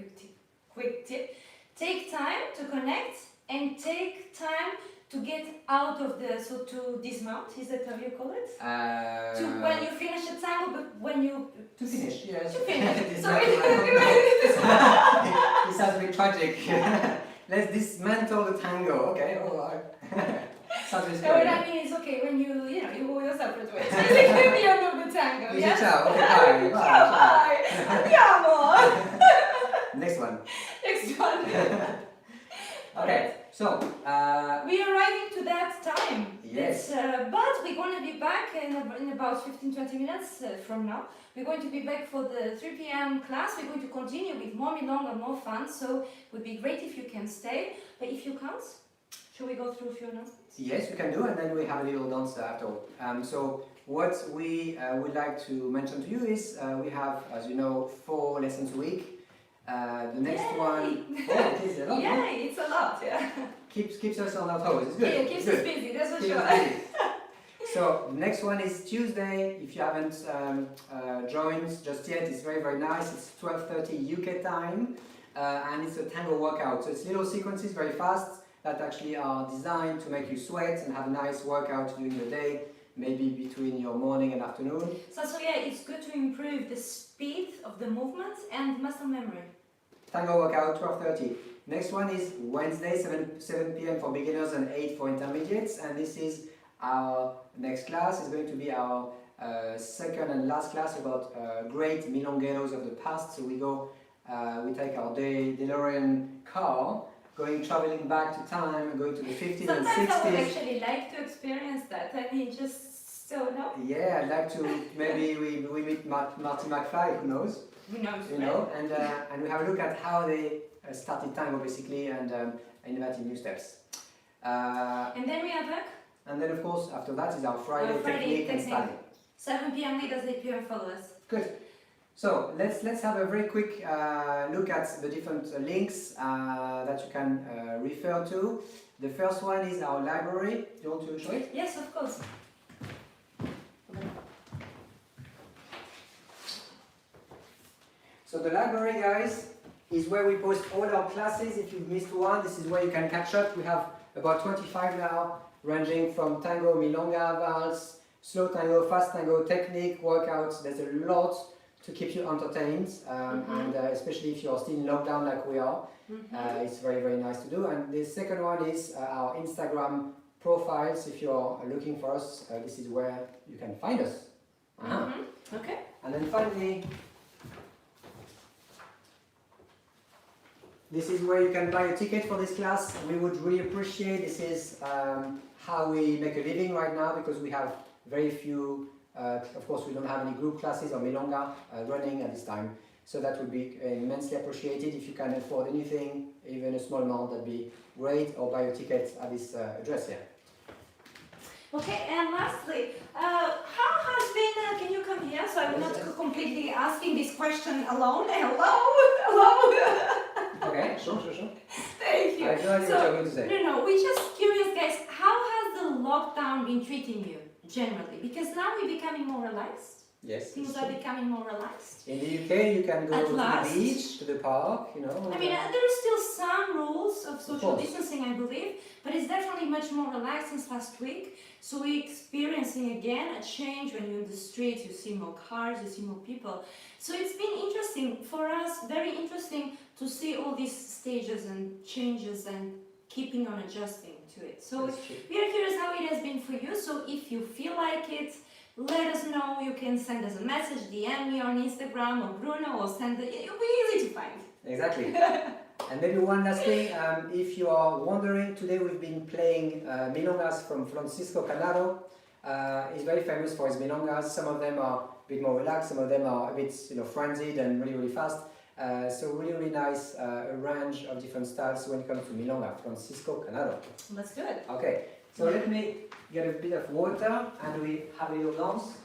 quick tip, take time to connect and take time to get out of the, so to dismount, is that how you call it? To when you finish a tango, but when you... To finish, yes. To finish. This So sounds a bit tragic. Let's dismantle the tango. Okay, all right. Sounds really So what scary. I mean is, okay, when you know, you move your separate ways. Basically the end of the tango, You yes? say ciao. Okay, bye. Bye. Ciao, bye. Andiamo. Next one. Next one. Okay, so We are arriving to that time. Yes. But we're going to be back in about 15-20 minutes from now. We're going to be back for the 3 p.m. class. We're going to continue with more milonga, more fun. So it would be great if you can stay. But if you can't, shall we go through a few announcements? yes, we can do, and then we have a little dance after all. So what we would like to mention to you is we have, as you know, 4 lessons a week. The next Yay! one, it is a lot. Yeah, it's a lot, yeah. Keeps us on our toes. It's good. Yeah, it keeps It's us good. busy, that's for Keeps sure. us busy. So the next one is Tuesday. If you haven't joined just yet, it's very, very nice. It's 12:30 UK time, and it's a tango workout. So it's little sequences, very fast, that actually are designed to make you sweat and have a nice workout during the day, maybe between your morning and afternoon. So yeah, it's good to improve the speed of the movements and muscle memory. Tango workout, 12:30. Next one is Wednesday, 7 p.m. for beginners and 8 for intermediates, and this is our next class. Is going to be our second and last class about great milongueros of the past. So we take our DeLorean car, traveling back to time, going to the 50s and Sometimes I would 60s. actually like to experience that. I mean, just so no, Yeah, I'd like to. Maybe we meet Marty McFly. Who knows? who knows, You right? know, and we have a look at how they started tango basically and innovated new steps. And then we are back. And then of course after that is our Friday Friday technique and technique. styling. 7 p.m. leaders, 8 p.m. followers. Good. So let's have a very quick look at the different links that you can refer to. The first one is our library. Do you want to show it? Yes, of course. So the library, guys, is where we post all our classes. If you've missed one, this is where you can catch up. We have about 25 now, ranging from tango, milonga, valse, slow tango, fast tango, technique, workouts. There's a lot to keep you entertained, and especially if you're still in lockdown like we are, it's very, very nice to do. And the second one is our Instagram profiles. If you're looking for us, this is where you can find us. Okay. And then finally, this is where you can buy a ticket for this class. We would really appreciate. This is how we make a living right now, because we have very few, of course we don't have any group classes or milonga running at this time. So that would be immensely appreciated. If you can afford anything, even a small amount, that'd be great, or buy a ticket at this address here. Okay, and lastly, how has been, can you come here? So I'm not completely asking this question alone. Hello? Hello? Okay, sure. Thank you. I have no idea what you're going to say. No, we're just curious, guys. How has the lockdown been treating you generally? Because now we're becoming more relaxed. Yes. Things are becoming more relaxed. In the UK, you can go At to last. the beach, to the park, you know. I mean, there are still some rules of social course. distancing, I believe, but it's definitely much more relaxed since last week. So we're experiencing again a change. When you're in the streets, you see more cars, you see more people. So it's been interesting for us, very interesting to see all these stages and changes and keeping on adjusting to it. So That's true. we are curious how it has been for you. So if you feel like it, let us know. You can send us a message, DM me on Instagram or Bruno, or send it. It'll be easy to find. Exactly. And maybe one last thing, if you are wondering, today we've been playing milongas from Francisco Canaro. He's very famous for his milongas. Some of them are a bit more relaxed, some of them are a bit frenzied and really fast. So really nice range of different styles when it comes to milonga, Francisco Canaro. Let's do it. Okay, so let me get a bit of water and we have a little dance.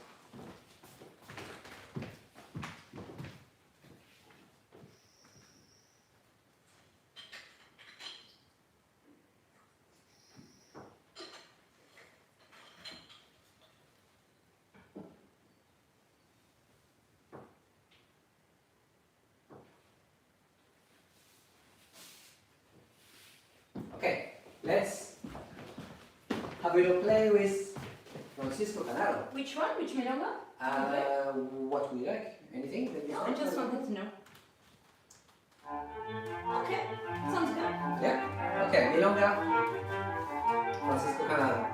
Okay, let's have a little play with Francisco Canaro. Which one? Which milonga? What would you like? Anything? That you No, I want? just wanted to know. Okay, sounds good. Yeah? Okay, milonga, Francisco Canaro.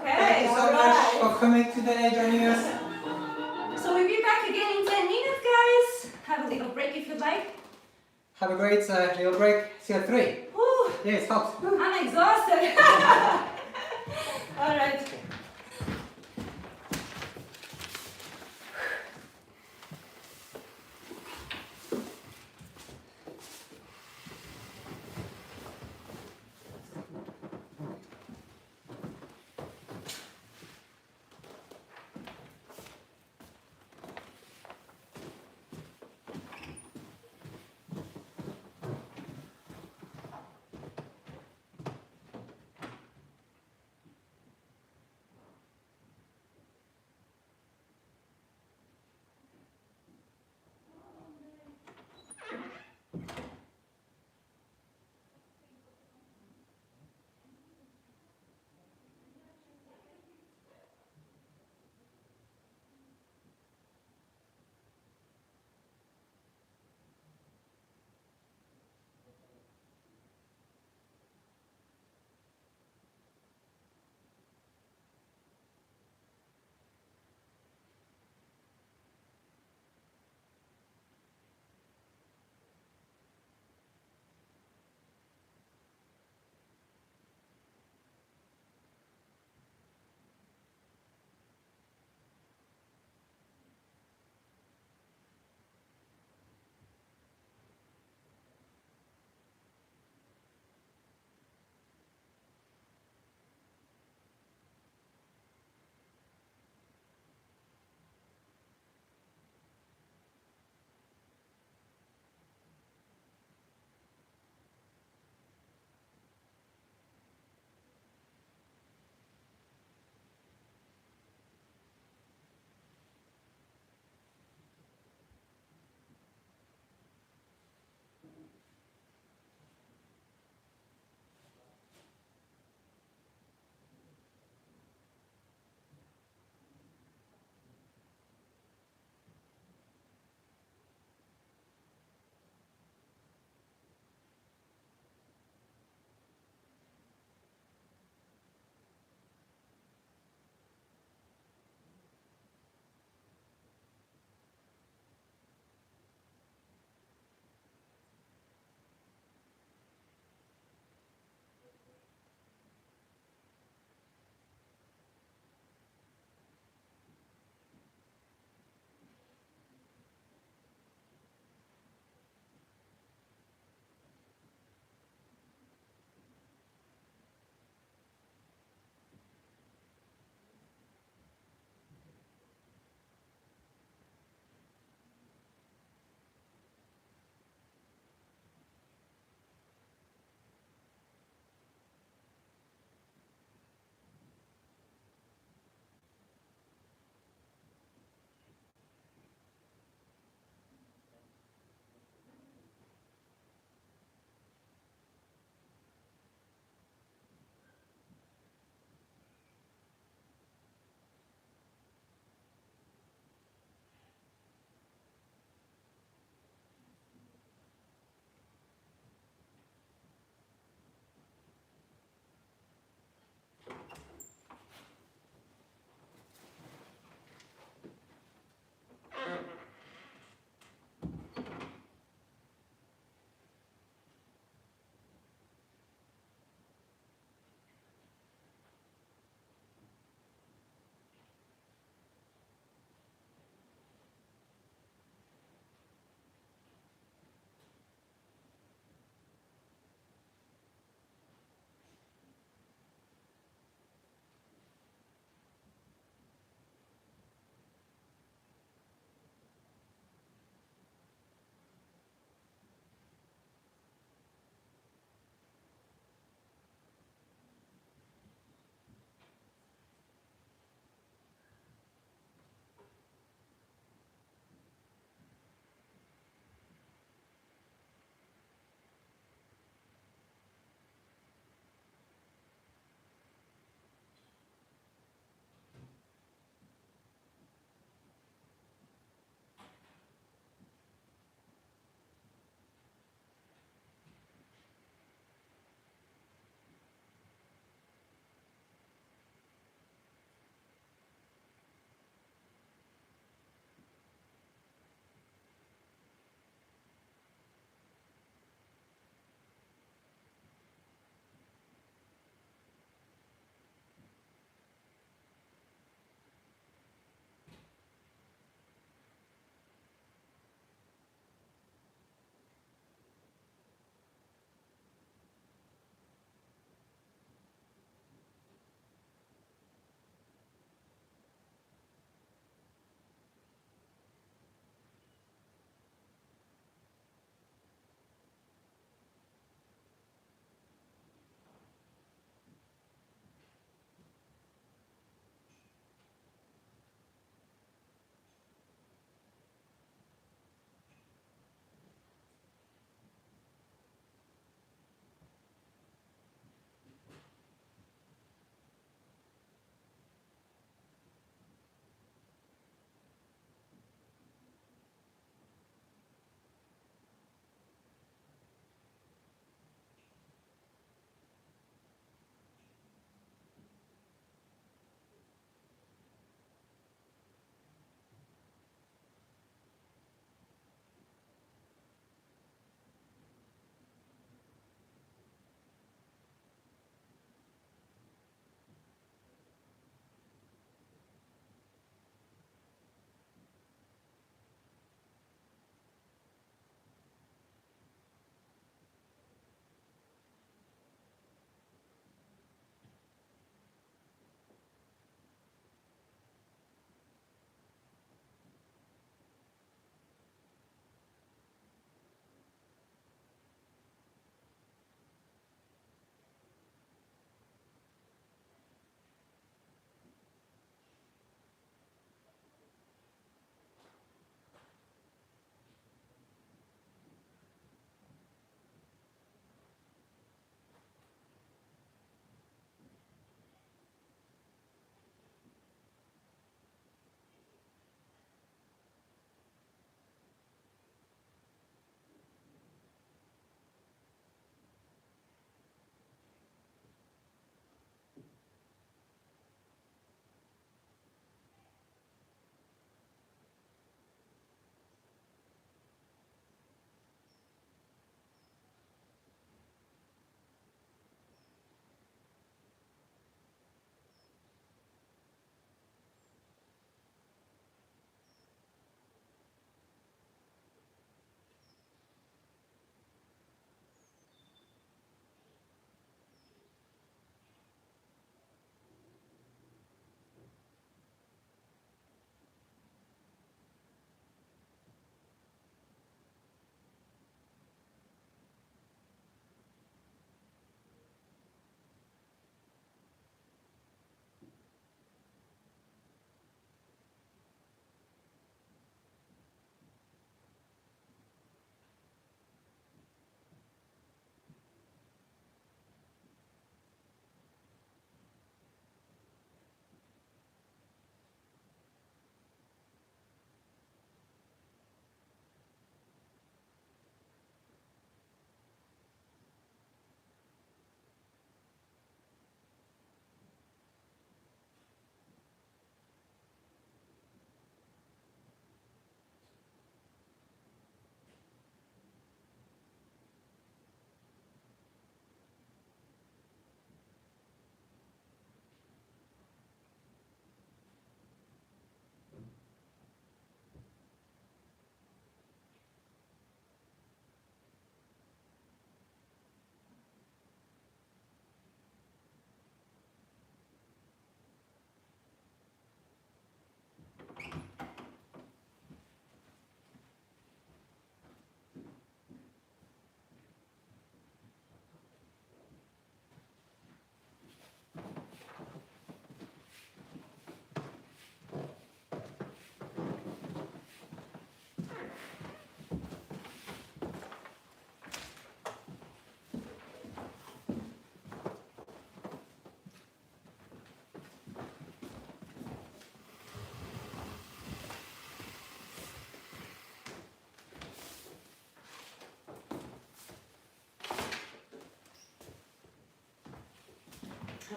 Thank you so much for coming today, joining us. So we'll be back again in 10 minutes, guys. Have a little break if you'd like. Have a great little break. See you at 3. Whew, Yeah, it's hot. I'm exhausted. All right.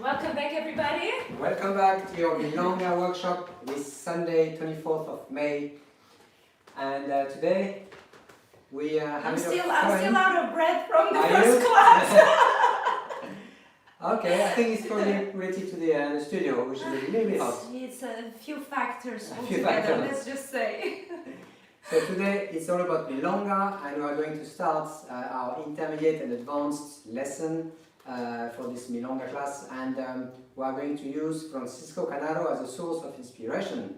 Welcome back, everybody. Welcome back to your Milonga workshop this Sunday, 24th of May. And today we are I'm having still fun. out of breath from the Are first you? class. Okay, I think it's probably related to the studio, which is a little bit hot. It's a few factors A few altogether, factors. let's just say. So today it's all about Milonga, and we are going to start our intermediate and advanced lesson for this Milonga class, and we are going to use Francisco Canaro as a source of inspiration.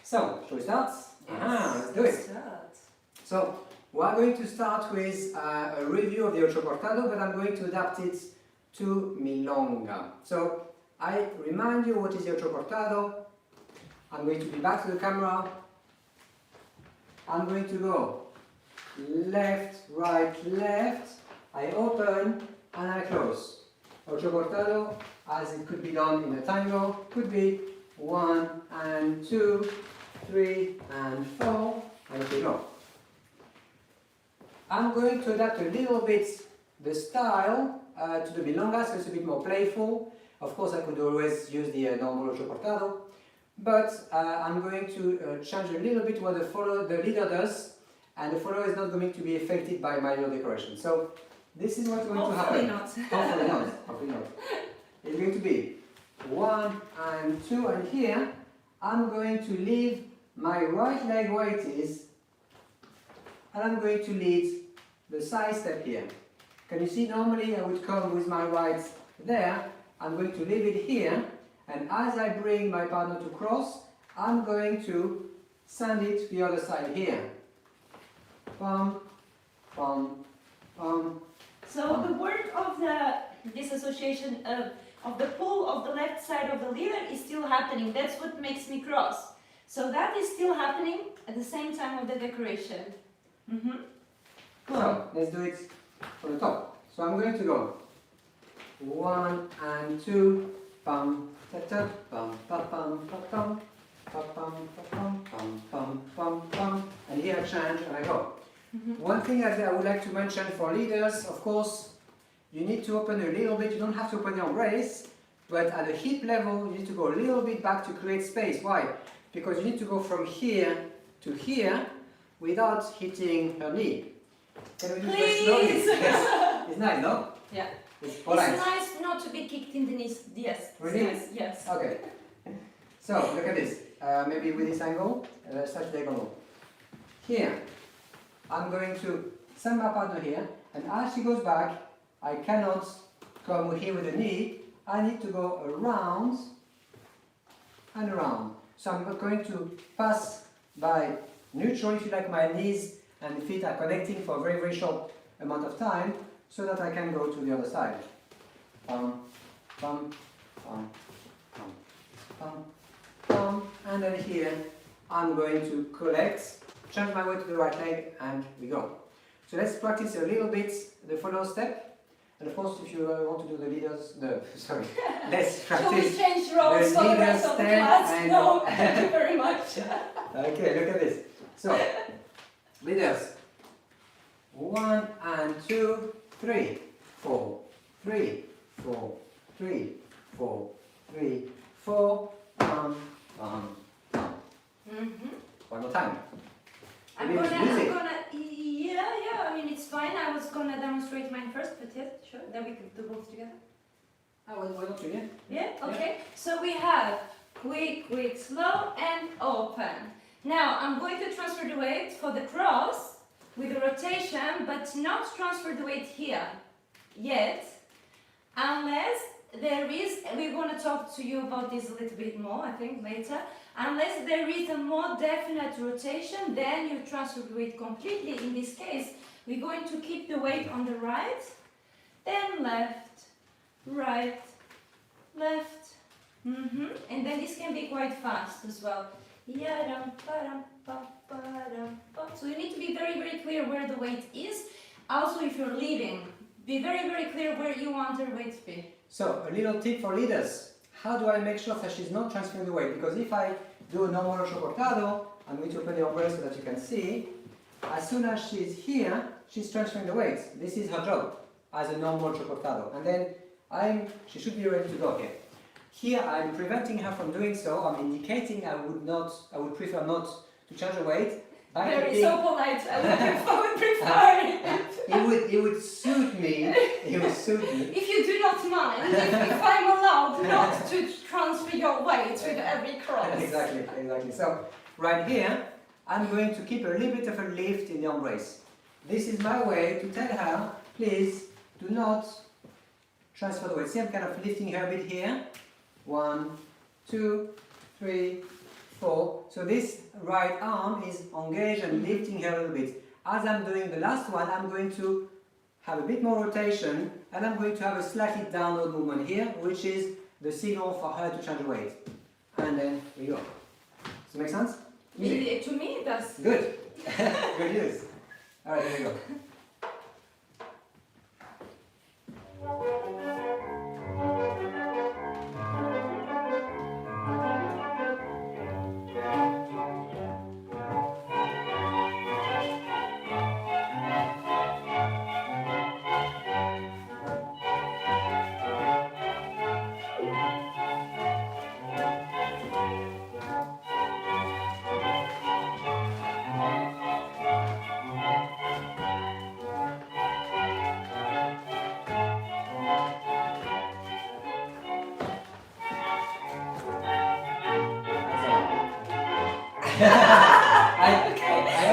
So, shall we start? Yes, Let's do it. start. So, we are going to start with a review of the Ocho Cortado, but I'm going to adapt it to Milonga. So, I remind you what is the Ocho Cortado. I'm going to be back to the camera. I'm going to go left, right, left. I open and I close. Ocho Cortado, as it could be done in a tango, could be 1 and 2, 3 and 4, and okay, go. I'm going to adapt a little bit the style to the Milonga, so it's a bit more playful. Of course, I could always use the normal Ocho Cortado, but I'm going to change a little bit what the leader does, and the follower is not going to be affected by my little decoration. So this is what's going to happen. Hopefully not. Hopefully not. It's going to be 1 and 2, and here I'm going to leave my right leg where it is, and I'm going to lead the side step here. Can you see? Normally I would come with my right there. I'm going to leave it here, and as I bring my partner to cross, I'm going to send it to the other side here. Bum, bum, bum. So the work of this association of the pull of the left side of the leader is still happening. That's what makes me cross. So that is still happening at the same time of the decoration. So let's do it from the top. So I'm going to go 1 and 2, bum, ta ta, bum, ba bum, ba bum, ba bum, ba bum, bum, bum, bum, bum, and here I change and I go. One thing that I would like to mention for leaders, of course, you need to open a little bit. You don't have to open your brace, but at the hip level, you need to go a little bit back to create space. Why? Because you need to go from here to here without hitting her knee. Can we do this slowly? Yes. It's nice, no? Yeah. It's polite. It's nice not to be kicked in the knees. Yes. Really? Yes. Yes. Okay. So look at this. Maybe with this angle, let's touch the angle. Here, I'm going to send my partner here, and as she goes back, I cannot come here with the knee. I need to go around and around. So I'm going to pass by neutral, if you like. My knees and feet are connecting for a very, very short amount of time, so that I can go to the other side. Bum, bum, bum, bum, bum, bum. And then here, I'm going to collect, change my weight to the right leg, and we go. So let's practice a little bit the follow step. And of course, if you want to do the leaders, let's Shall we practice. change roles for the rest of the stand class? and- No, thank you very much. Okay, look at this. So, leaders. 1 and 2, 3, 4, 3, 4, 3, 4, 3, 4, bum, bum, bum. One more time. I'm gonna, I mean, it's fine. I was gonna demonstrate mine first, but yes, sure. Then we could do both together. Why not you? Yeah, okay. So we have quick, quick, slow, and open. Now I'm going to transfer the weight for the cross with the rotation, but not transfer the weight here yet, unless there is, we're going to talk to you about this a little bit more, I think, later. Unless there is a more definite rotation, then you transfer the weight completely. In this case, we're going to keep the weight on the right, then left, right, left, and then this can be quite fast as well. So you need to be very, very clear where the weight is. Also, if you're leading, be very, very clear where you want the weight to be. So, a little tip for leaders. How do I make sure that she's not transferring the weight? Because if I do a normal Ocho Cortado, I'm going to open your brace so that you can see. As soon as she's here, she's transferring the weight. This is her job as a normal Ocho Cortado. And then she should be ready to go. Okay. Here I'm preventing her from doing so. I'm indicating I would prefer not to change the weight. Very so polite. I would prefer it. It would suit me. It would suit me. If you do not mind, if I'm allowed not to transfer your weight with every cross. Exactly. So right here, I'm going to keep a little bit of a lift in the embrace. This is my way to tell her, please do not transfer the weight. See, I'm kind of lifting her a bit here. 1, 2, 3, 4. So this right arm is engaged and lifting her a little bit. As I'm doing the last one, I'm going to have a bit more rotation and I'm going to have a slightly downward movement here, which is the signal for her to change the weight. And then we go. Does it make sense? To me, it does. Good. Good news. Alright, there we go. I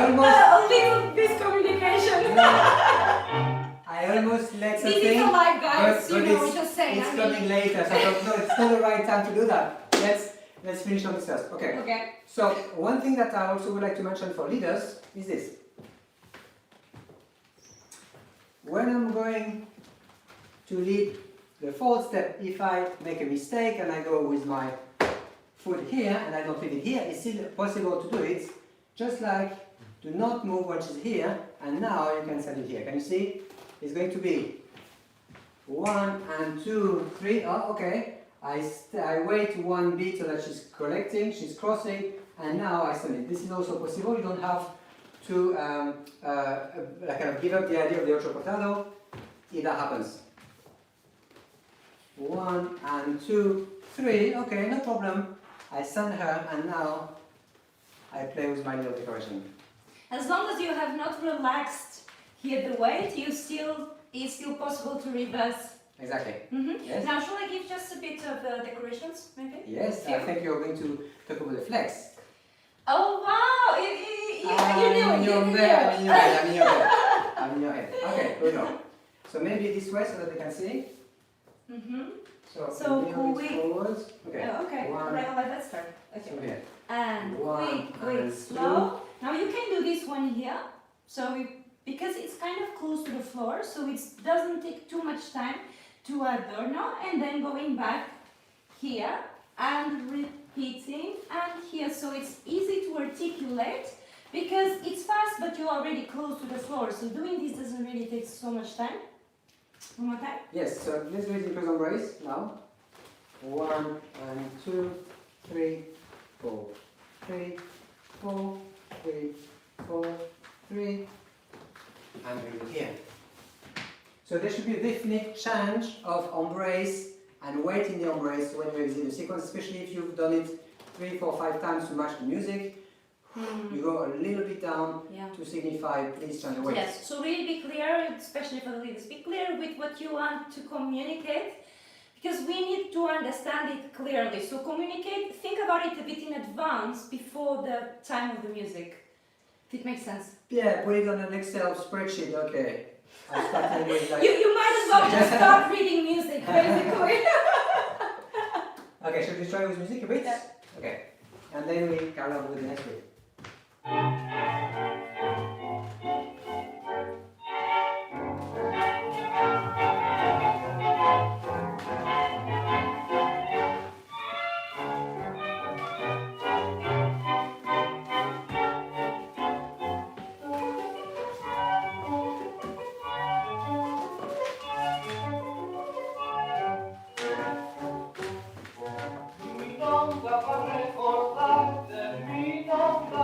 almost a little miscommunication. I almost let her This think, is a live, guys. but We're just saying. it's coming later, so I thought, no, it's not the right time to do that. Let's finish on this first. Okay. Okay. So one thing that I also would like to mention for leaders is this. When I'm going to lead the fourth step, if I make a mistake and I go with my foot here and I don't leave it here, it's still possible to do it. Just like do not move what is here, and now you can set it here. Can you see? It's going to be 1 and 2, 3. Oh, okay. I wait 1 beat so that she's collecting, she's crossing, and now I send it. This is also possible. You don't have to kind of give up the idea of the ocho portado if that happens. 1 and 2, 3. Okay, no problem. I send her, and now I play with my little decoration. As long as you have not relaxed here the weight, it's still possible to reverse. Exactly. Yes. Now, shall I give just a bit of decorations, maybe? Yes, I think you're going to talk about the flex. Oh wow! You knew it. I'm in your head. Okay, good go. So maybe this way so that they can see. So quick. Forward. Okay. Okay. One. Right, let's start. Okay. So here. And One quick, and slow. Now you can do this one here. So because it's kind of close to the floor, so it doesn't take too much time to adorno, and then going back here and repeating and here. So it's easy to articulate because it's fast, but you're already close to the floor. So doing this doesn't really take so much time. One more time. Yes. So let's do it in close embrace now. 1 and 2, 3, 4, 3, 4, 3, 4, 3, and we do here. So there should be a definite change of embrace and weight in the embrace when you exit the sequence, especially if you've done it 3, 4, 5 times to match the music. You go a little bit down to signify please change the weight. Yes, so really be clear, especially for the leaders, be clear with what you want to communicate, because we need to understand it clearly. So communicate, think about it a bit in advance before the time of the music, if it makes sense. Yeah, put it on an Excel spreadsheet, okay. I'll start telling you like... you might as well just start reading music, basically. Okay, should we try with music a bit? Yeah. Okay, and then we carry on with the next bit. Milonga per recordarte, milonga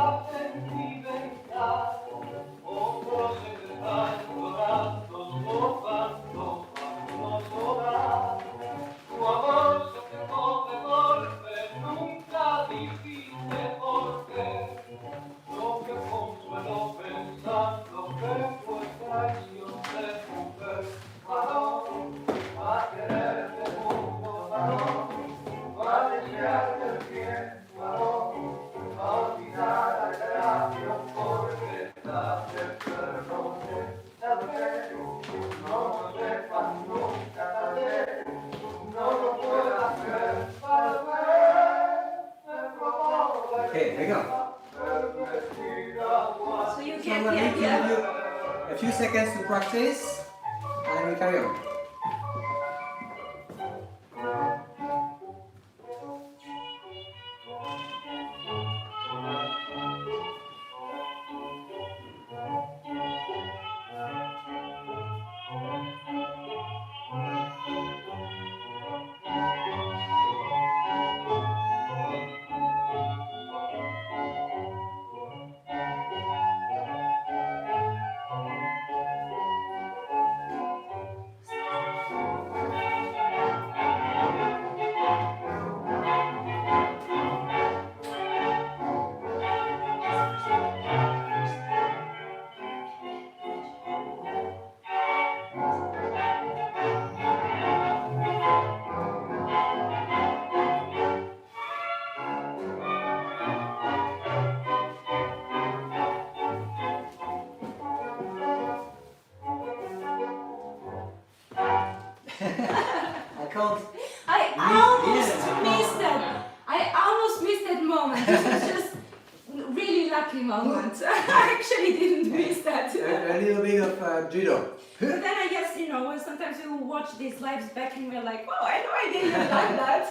practice and we carry on. I can't. I almost missed that moment. This was just really lucky moment. I actually didn't miss that. A little bit of judo. But then I guess, you know, sometimes we will watch these lives back and we're like, oh, I know I didn't like that.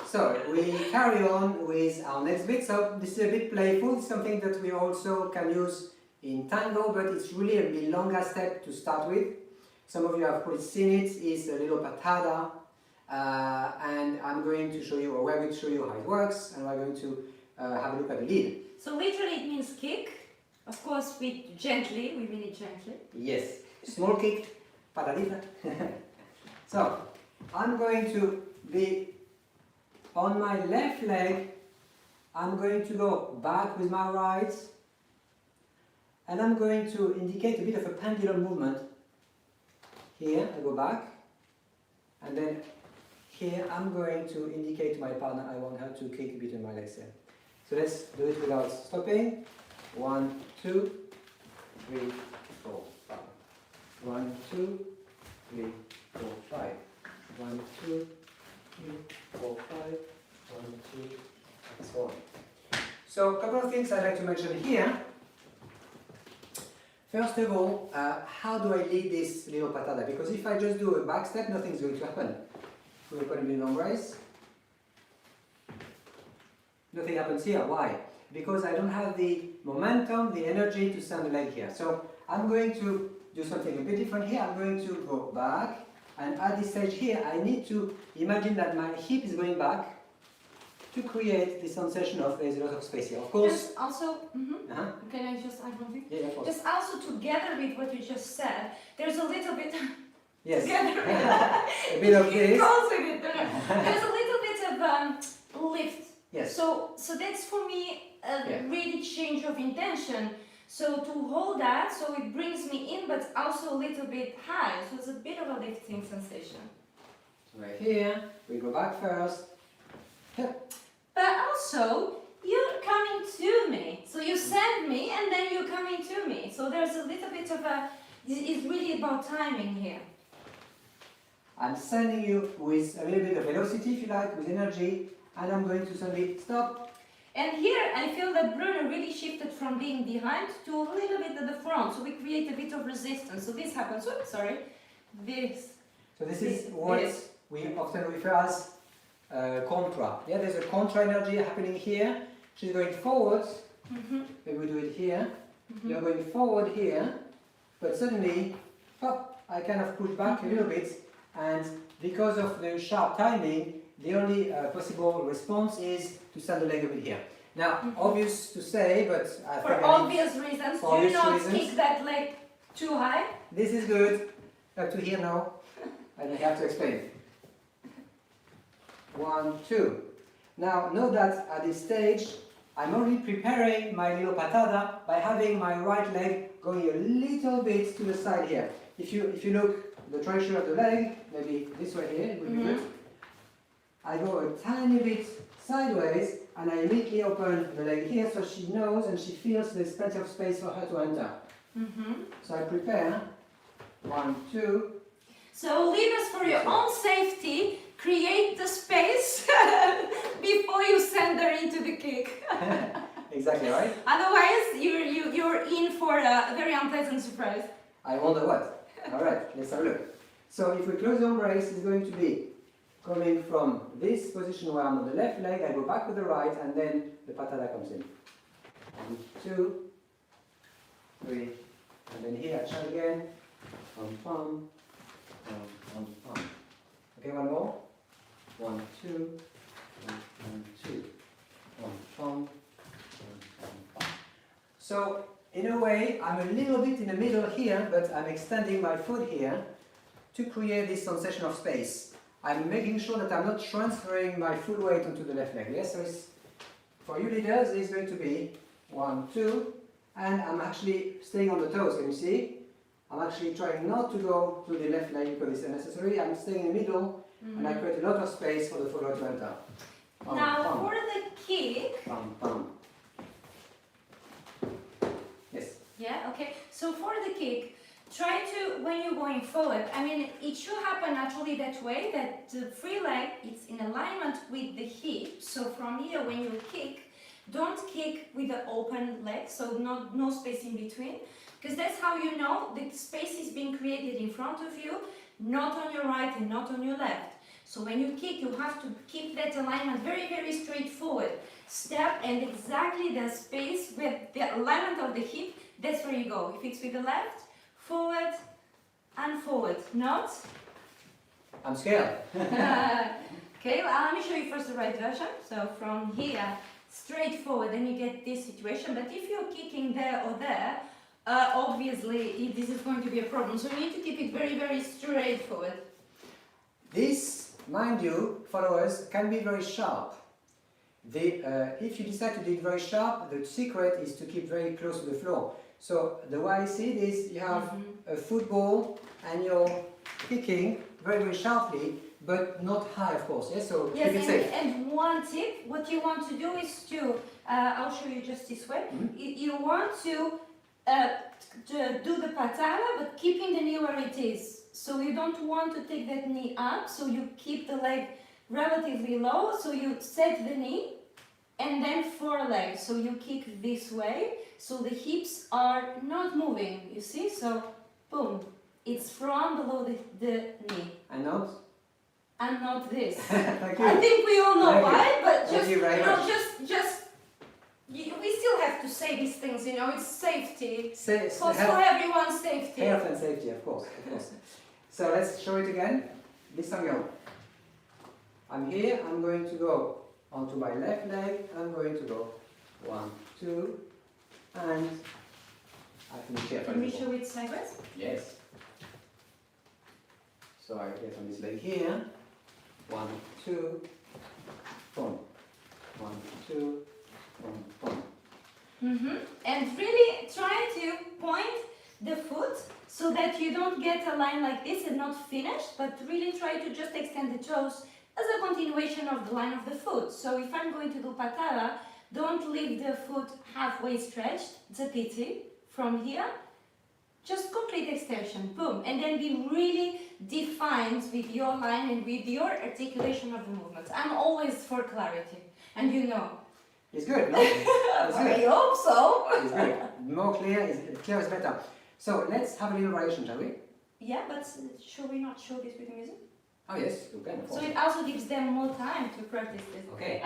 So we carry on with our next bit. So this is a bit playful, something that we also can use in tango, but it's really a milonga step to start with. Some of you have probably seen it. It's a little patada, and I'm going to show you, or we're going to show you how it works, and we're going to have a look at the lead. So literally it means kick. Of course, we mean it gently. Yes, small kick, patadita. So I'm going to be on my left leg. I'm going to go back with my right, and I'm going to indicate a bit of a pendulum movement. Here I go back, and then here I'm going to indicate to my partner I want her to kick between my legs here. So let's do it without stopping. 1, 2, 3, 4, 5. 1, 2, 3, 4, 5. 1, 2, 3, 4, 5. 1, 2, and so on. So a couple of things I'd like to mention here. First of all, how do I lead this little patada? Because if I just do a back step, nothing's going to happen. We open a little embrace. Nothing happens here. Why? Because I don't have the momentum, the energy to send the leg here. So I'm going to do something a bit different here. I'm going to go back, and at this stage here, I need to imagine that my hip is going back to create the sensation of there's a lot of space here. Of course. Just also, can I just add one thing? Yeah, of course. Just also together with what you just said, there's a little bit. Yes. Together A bit of this. There's a little bit of lift. Yes. So that's for me a really change of intention. So to hold that, so it brings me in, but also a little bit high. So it's a bit of a lifting sensation. Right here, we go back first. But also, you're coming to me. So you send me, and then you're coming to me. So there's a little bit of it's really about timing here. I'm sending you with a little bit of velocity, if you like, with energy, and I'm going to suddenly stop. And here I feel that Bruno really shifted from being behind to a little bit at the front, so we create a bit of resistance. So this happens, this. So this is what we often refer as contra. Yeah, there's a contra energy happening here. She's going forward, maybe we do it here. You're going forward here, but suddenly, pop, I kind of push back a little bit, and because of the sharp timing, the only possible response is to send the leg a bit here. Now, obvious to say, but I think for obvious reasons, do not kick that leg too high. This is good. Up to here now. I don't have to explain. 1, 2. Now, note that at this stage, I'm only preparing my little patada by having my right leg going a little bit to the side here. If you look the trajectory of the leg, maybe this way here, it would be good. I go a tiny bit sideways, and I immediately open the leg here so she knows and she feels there's plenty of space for her to enter. So I prepare. 1, 2. So leaders, for your own safety, create the space before you send her into the kick. Exactly right. Otherwise, you're in for a very unpleasant surprise. I wonder what. Alright, let's have a look. So if we close the embrace, it's going to be coming from this position where I'm on the left leg, I go back with the right, and then the patada comes in. 1, 2, 3, and then here I try again. Pum, pum, pum, pum, pum. Okay, one more. 1, 2, 1, 2. Pum, pum, pum, pum. So, in a way, I'm a little bit in the middle here, but I'm extending my foot here to create this sensation of space. I'm making sure that I'm not transferring my full weight onto the left leg. Yes, so it's, for you leaders, it's going to be 1, 2, and I'm actually staying on the toes. Can you see? I'm actually trying not to go to the left leg because it's unnecessary. I'm staying in the middle, and I create a lot of space for the follower to enter. Pum, Now pum, for the kick. pum, pum. Yes. Yeah, okay. So for the kick, try to, when you're going forward, I mean, it should happen naturally that way, that the free leg is in alignment with the hip. So from here, when you kick, don't kick with the open leg, so no space in between, because that's how you know the space is being created in front of you, not on your right and not on your left. So when you kick, you have to keep that alignment very, very straightforward. Step and exactly the space with the alignment of the hip, that's where you go. If it's with the left, forward and forward, not? I'm scared. Okay, well, let me show you first the right version. So from here, straight forward, then you get this situation. But if you're kicking there or there, obviously this is going to be a problem. So you need to keep it very, very straightforward. This, mind you, followers, can be very sharp. If you decide to do it very sharp, the secret is to keep very close to the floor. So the way I see it is you have a football and you're kicking very, very sharply, but not high, of course. Yes, so Yes, keep it safe. and one tip, what you want to do is to, I'll show you just this way. You want to do the patada, but keeping the knee where it is. So you don't want to take that knee up, so you keep the leg relatively low, so you set the knee, and then foreleg, so you kick this way, so the hips are not moving, you see, so boom, it's from below the knee. And not? And not this. Thank you. I think we all know Thank why, you. but Thank just, you very much. we still have to say these things, you know, it's safety. For Health everyone's safety. and safety, of course, of course. So let's show it again. This angle. I'm here, I'm going to go onto my left leg, I'm going to go 1, 2, and I finish here. Can we show it sideways? Yes. So I get on this leg here. 1, 2, boom. 1, 2, boom, boom. And really try to point the foot so that you don't get a line like this and not finished, but really try to just extend the toes as a continuation of the line of the foot. So if I'm going to do patada, don't leave the foot halfway stretched, it's a pity. From here, just complete extension, boom, and then be really defined with your line and with your articulation of the movements. I'm always for clarity, and you know. It's good, no? It's I good. hope so. It's good. More clear is better. So let's have a little variation, shall we? Yeah, but should we not show this with music? Oh yes, you can, of So course. it also gives them more time to practice this. Okay.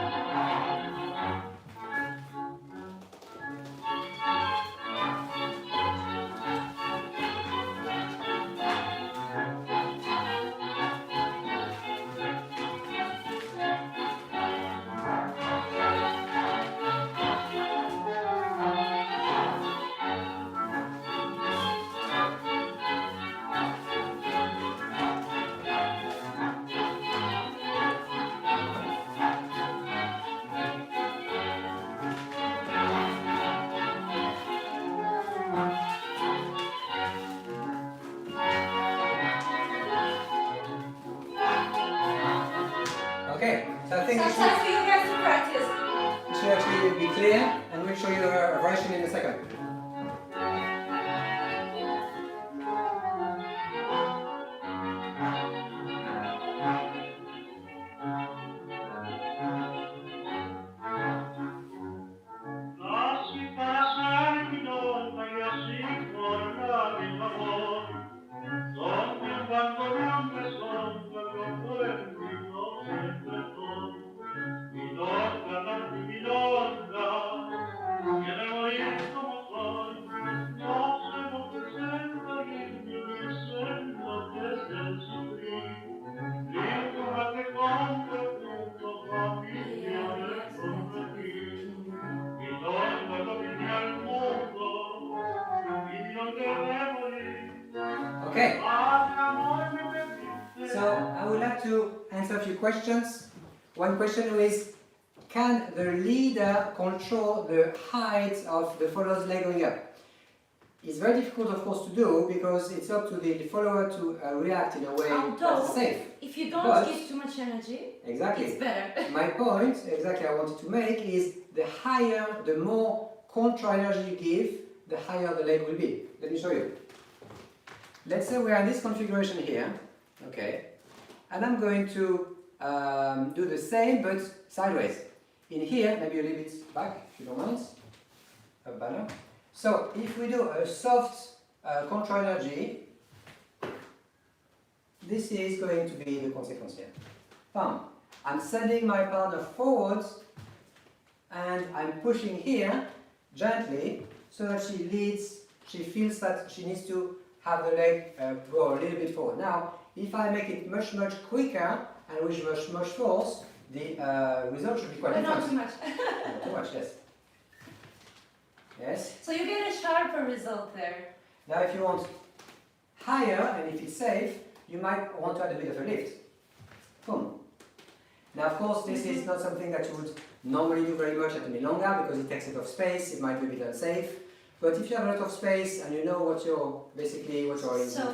Okay, so I think So it it's time for you guys to practice. should actually be clear, and we'll show you the variation in a second. Lasci passare milonga, io si fuori la vita So I would like to answer a few questions. One question is, can the leader control the height of the follower's leg going up? It's very difficult, of course, to do because it's up to the follower to react in a way that's safe. If you don't But- give too much energy, Exactly. it's better. My point, exactly, I wanted to make is the higher, the more contra energy you give, the higher the leg will be. Let me show you. Let's say we are in this configuration here, okay, and I'm going to do the same but sideways. In here, maybe a little bit back, if you don't mind, up better. So if we do a soft contra energy, this is going to be the consequence here. Bam. I'm sending my partner forward and I'm pushing here gently so that she leads, she feels that she needs to have the leg go a little bit forward. Now, if I make it much quicker and with much force, the result should be quite But different. not too much. Not too much, yes. Yes. So you get a sharper result there. Now, if you want higher and if it's safe, you might want to add a bit of a lift. Boom. Now, of course, this is not something that you would normally do very much at a milonga because it takes a lot of space. It might be a bit unsafe. But if you have a lot of space and you know what your intention, So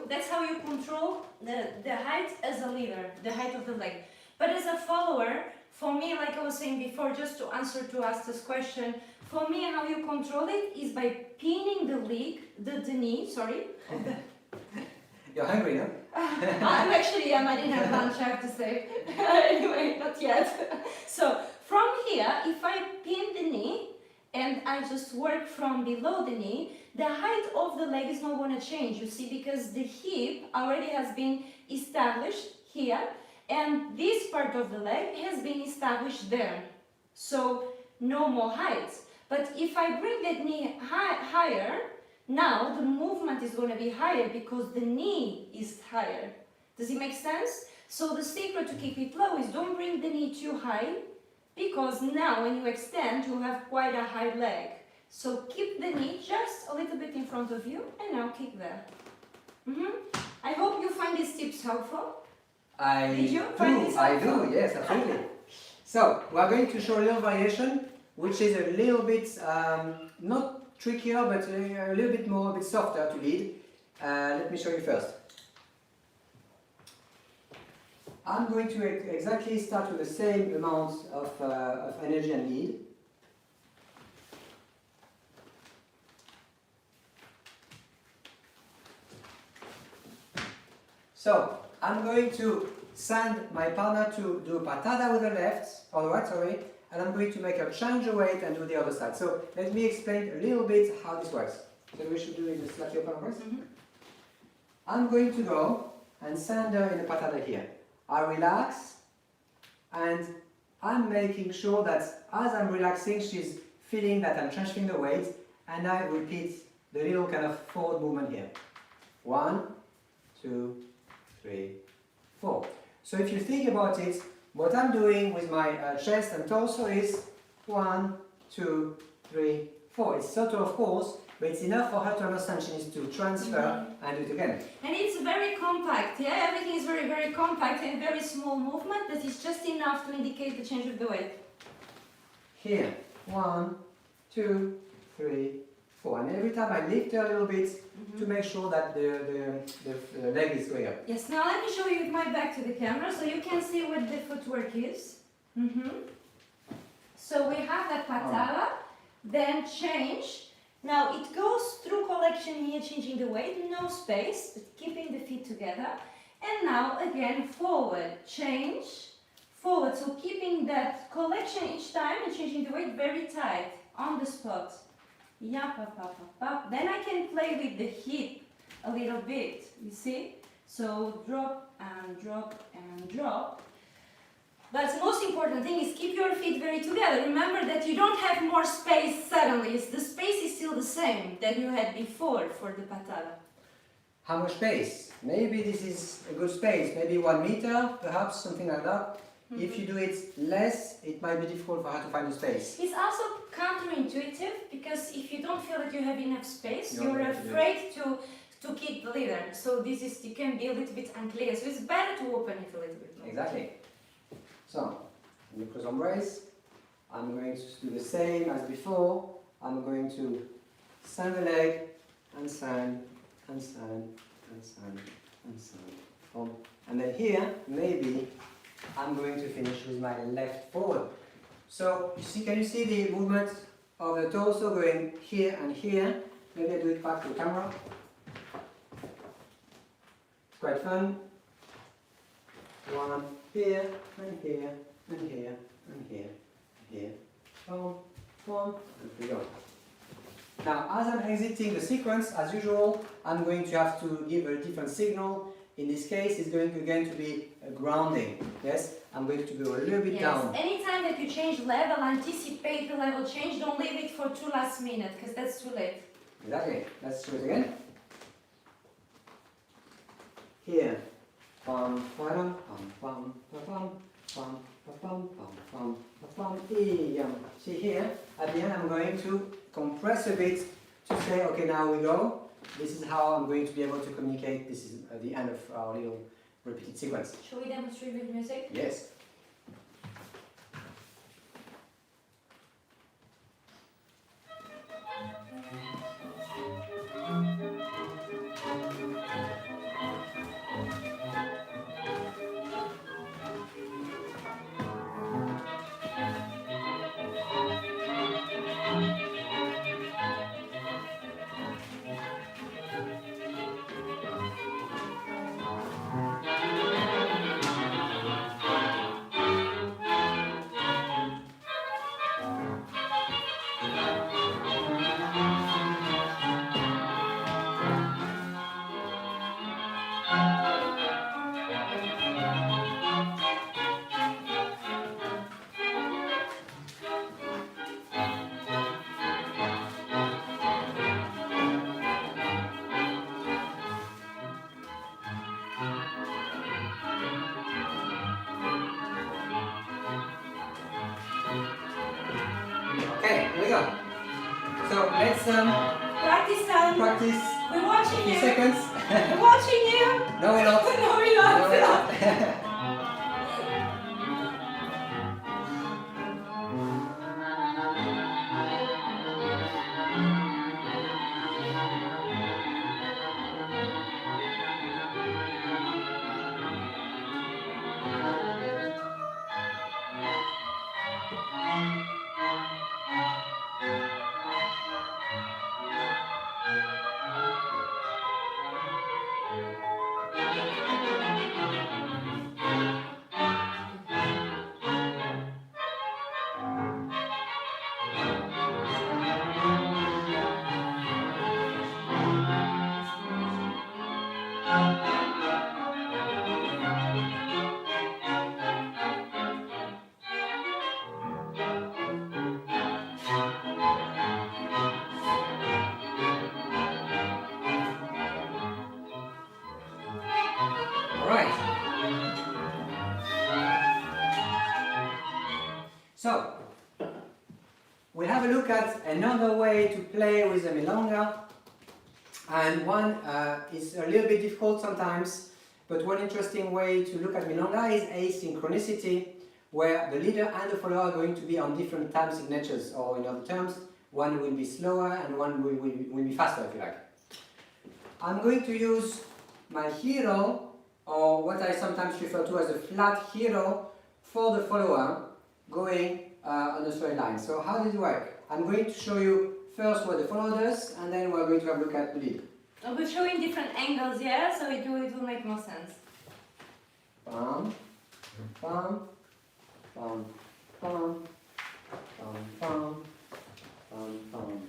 that's how you control the height as a leader, the height of the leg. But as a follower, for me, like I was saying before, just to answer to Asta's question, for me, how you control it is by pinning the knee. You're hungry, no? I'm actually, I didn't have lunch, I have to say. Anyway, not yet. So, from here, if I pin the knee, and I just work from below the knee, the height of the leg is not going to change, you see, because the hip already has been established here, and this part of the leg has been established there. So, no more height. But if I bring that knee higher, now the movement is going to be higher because the knee is higher. Does it make sense? So the secret to keep it low is don't bring the knee too high, because now when you extend you have quite a high leg. So keep the knee just a little bit in front of you and now kick there. I hope you find these tips helpful. Did you find this helpful? I do, yes, absolutely. So we are going to show a little variation, which is a little bit not trickier, but a little bit more, a bit softer to lead. Let me show you first. I'm going to exactly start with the same amount of energy and lead. So I'm going to send my partner to do patada with the left, or the right, sorry, and I'm going to make her change the weight and do the other side. So let me explain a little bit how this works. So we should do it in a slightly open voice. I'm going to go and send her in the patada here. I relax, and I'm making sure that as I'm relaxing, she's feeling that I'm transferring the weight, and I repeat the little kind of forward movement here. 1, 2, 3, 4. So if you think about it, what I'm doing with my chest and torso is 1, 2, 3, 4. It's subtle, of course, but it's enough for her to understand she needs to transfer and do it again. And it's very compact, yeah? Everything is very, very compact and very small movement that is just enough to indicate the change of the weight. Here, 1, 2, 3, 4. And every time I lift her a little bit to make sure that the leg is going up. Yes, now let me show you with my back to the camera so you can see what the footwork is. So we have the patada, then change. Now it goes through collection here, changing the weight, no space, but keeping the feet together. And now again forward, change, forward. So keeping that collection each time and changing the weight very tight, on the spot. Yap, up, up, up, up. Then I can play with the hip a little bit, you see? So drop and drop and drop. But the most important thing is keep your feet very together. Remember that you don't have more space suddenly. The space is still the same that you had before for the patada. How much space? Maybe this is a good space, maybe 1 meter, perhaps, something like that. If you do it less, it might be difficult for her to find the space. It's also counterintuitive because if you don't feel that you have enough space, You're you're afraid to to keep the leader. So this is, you can be a little bit unclear. So it's better to open it a little bit more. Exactly. So, in the close embrace, I'm going to do the same as before. I'm going to send the leg and send and send and send and send. And then here, maybe I'm going to finish with my left forward. So, can you see the movement of the torso going here and here? Maybe I do it back to the camera. It's quite fun. One here and here and here and here, here. Boom, boom, and we go. Now, as I'm exiting the sequence, as usual, I'm going to have to give a different signal. In this case, it's going again to be a grounding. Yes, I'm going to go a little bit down. Anytime that you change level, anticipate the level change. Don't leave it for too last minute, because that's too late. Exactly. Let's do it again. Here. Pam, pam, pam, pam, pam, pam, pam, pam, pam. See here, at the end I'm going to compress a bit to say, okay, now we go. This is how I'm going to be able to communicate. This is the end of our little repeated sequence. Shall we demonstrate with music? Yes. Okay, here we go. So let's Practice time. practice We're watching a few you. seconds. We're watching you. No, we're not. No, we're not. No, we're not. So, we have a look at another way to play with the milonga, and one is a little bit difficult sometimes, but one interesting way to look at milonga is asynchronicity, where the leader and the follower are going to be on different time signatures, or in other terms, one will be slower and one will be faster, if you like. I'm going to use my hero, or what I sometimes refer to as a flat hero, for the follower going on a straight line. So how does it work? I'm going to show you first what the follower does, and then we're going to have a look at the lead. We're showing different angles, yeah, so it will make more sense. Bam, bam, bam, bam, bam, bam, bam, bam.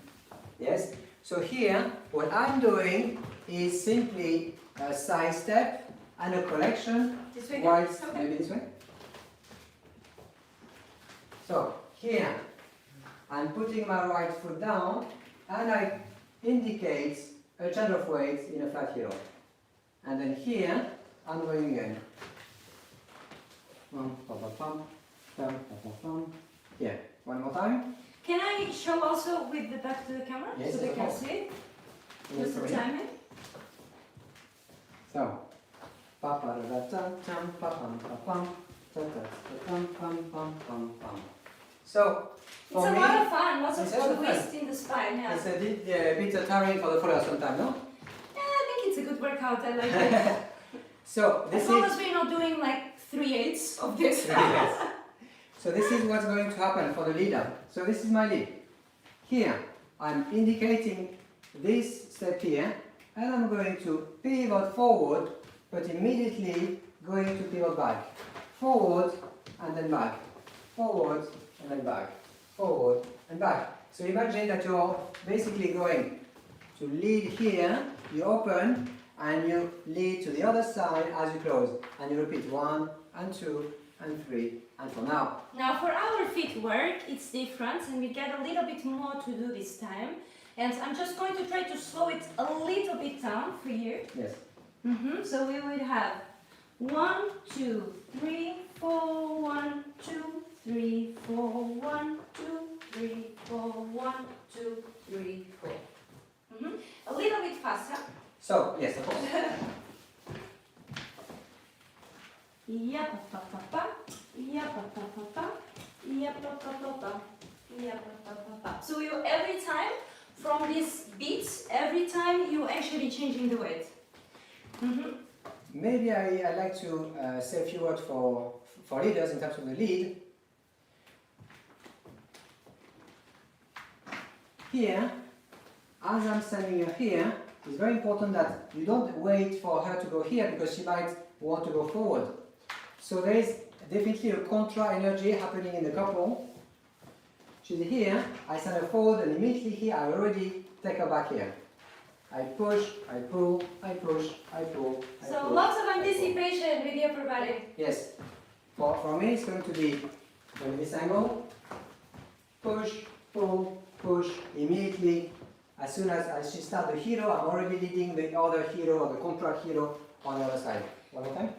Yes? So here, what I'm doing is simply a side step and a collection. This way? Whilst, Okay. maybe this way. So here, I'm putting my right foot down and I indicate a change of weight in a flat hero. And then here, I'm going again. Here, one more time. Can I show also with the back to the camera? Yes, so they of can course. see it? Yes, Just the sorry. timing? So, pa pa da da tam pa pam pa pam ta ta pam pam pam pam pam. So, It's for a me, lot of fun, lots of it's a lot of twist in the spine, yeah. it's a bit tiring for the followers sometimes, no? Yeah, I think it's a good workout, I like it. So this As long is as we're not doing like 3/8 of this. yes. So this is what's going to happen for the leader. So this is my lead. Here I'm indicating this step here, and I'm going to pivot forward, but immediately going to pivot back. Forward and then back. Forward and then back. Forward and back. So imagine that you're basically going to lead here, you open, and you lead to the other side as you close. And you repeat 1 and 2 and 3 and 4. Now, Now for our feet work, it's different and we get a little bit more to do this time. And I'm just going to try to slow it a little bit down for you. yes. So we will have 1, 2, 3, 4, 1, 2, 3, 4, 1, 2, 3, 4, 1, 2, 3, 4. A little bit faster. So, yes, of course. Ya pa pa pa pa, ya pa pa pa pa, ya pa pa pa pa, ya pa pa pa pa. So you every time from these beats, every time you actually changing the weight. Maybe I like to say a few words for leaders in terms of the lead. Here, as I'm standing here, it's very important that you don't wait for her to go here because she might want to go forward. So there is definitely a contra energy happening in the couple. She's here, I send her forward, and immediately here I already take her back here. I push, I pull, I push, I pull, I So pull. lots of anticipation with the upper body. Yes. For me, it's going to be this angle. Push, pull, push. Immediately, as soon as she starts the hero, I'm already leading the other hero or the contra hero on the other side. One more time.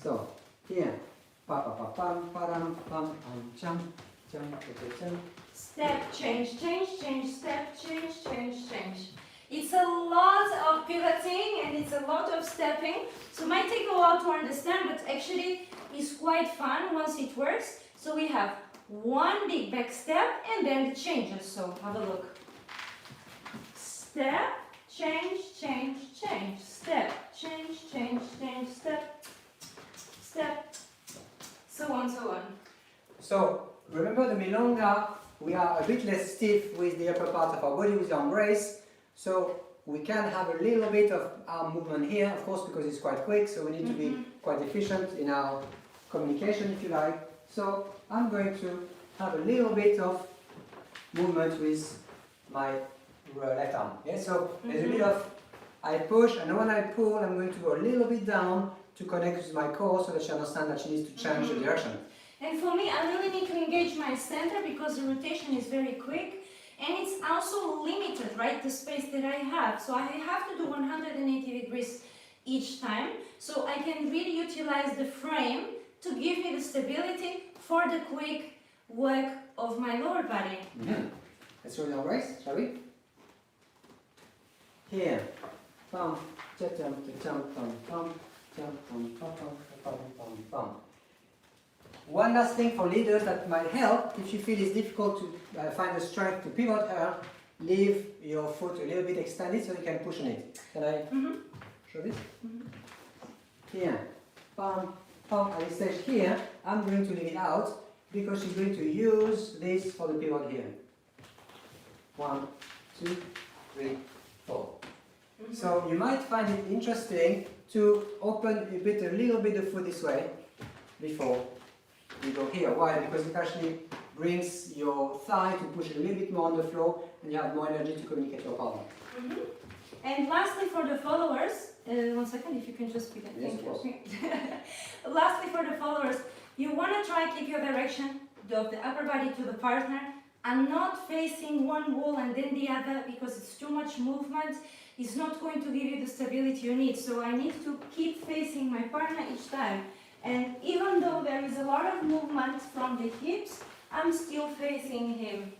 So, here. Pa pa pa pam, param, pam, pam, cham, cham, cham. Step, change, change, change, step, change, change, change. It's a lot of pivoting and it's a lot of stepping. So it might take a while to understand, but actually it's quite fun once it works. So we have one big back step and then the changes. So have a look. Step, change, change, change. Step, change, change, change, step, step. So on, so on. So, remember the milonga, we are a bit less stiff with the upper part of our body with the embrace. So we can have a little bit of arm movement here, of course, because it's quite quick, so we need to be quite efficient in our communication, if you like. So I'm going to have a little bit of movement with my left arm. Yeah? So there's a bit of, I push, and when I pull, I'm going to go a little bit down to connect with my core so that she understands that she needs to change the direction. And for me, I really need to engage my center because the rotation is very quick. And it's also limited, right, the space that I have. So I have to do 180 degrees each time. So I can really utilize the frame to give me the stability for the quick work of my lower body. Let's do the embrace, shall we? Here. Pum, cha-chum, cha-chum, pum, pum, chum, pum, pum, pum, pum, pum, pum. One last thing for leaders that might help, if you feel it's difficult to find the strength to pivot her, leave your foot a little bit extended so you can push on it. Can I show this? Here, pam, pam, at this stage here, I'm going to leave it out because she's going to use this for the pivot here. 1, 2, 3, 4. So you might find it interesting to open a little bit the foot this way before you go here. Why? Because it actually brings your thigh to push a little bit more on the floor and you have more energy to communicate your partner. And lastly for the followers, 1 second, if you can just pick it. Yes, Thank of course. you. Lastly for the followers, you want to try keep your direction of the upper body to the partner and not facing one wall and then the other because it's too much movement. It's not going to give you the stability you need. So I need to keep facing my partner each time. And even though there is a lot of movement from the hips, I'm still facing him.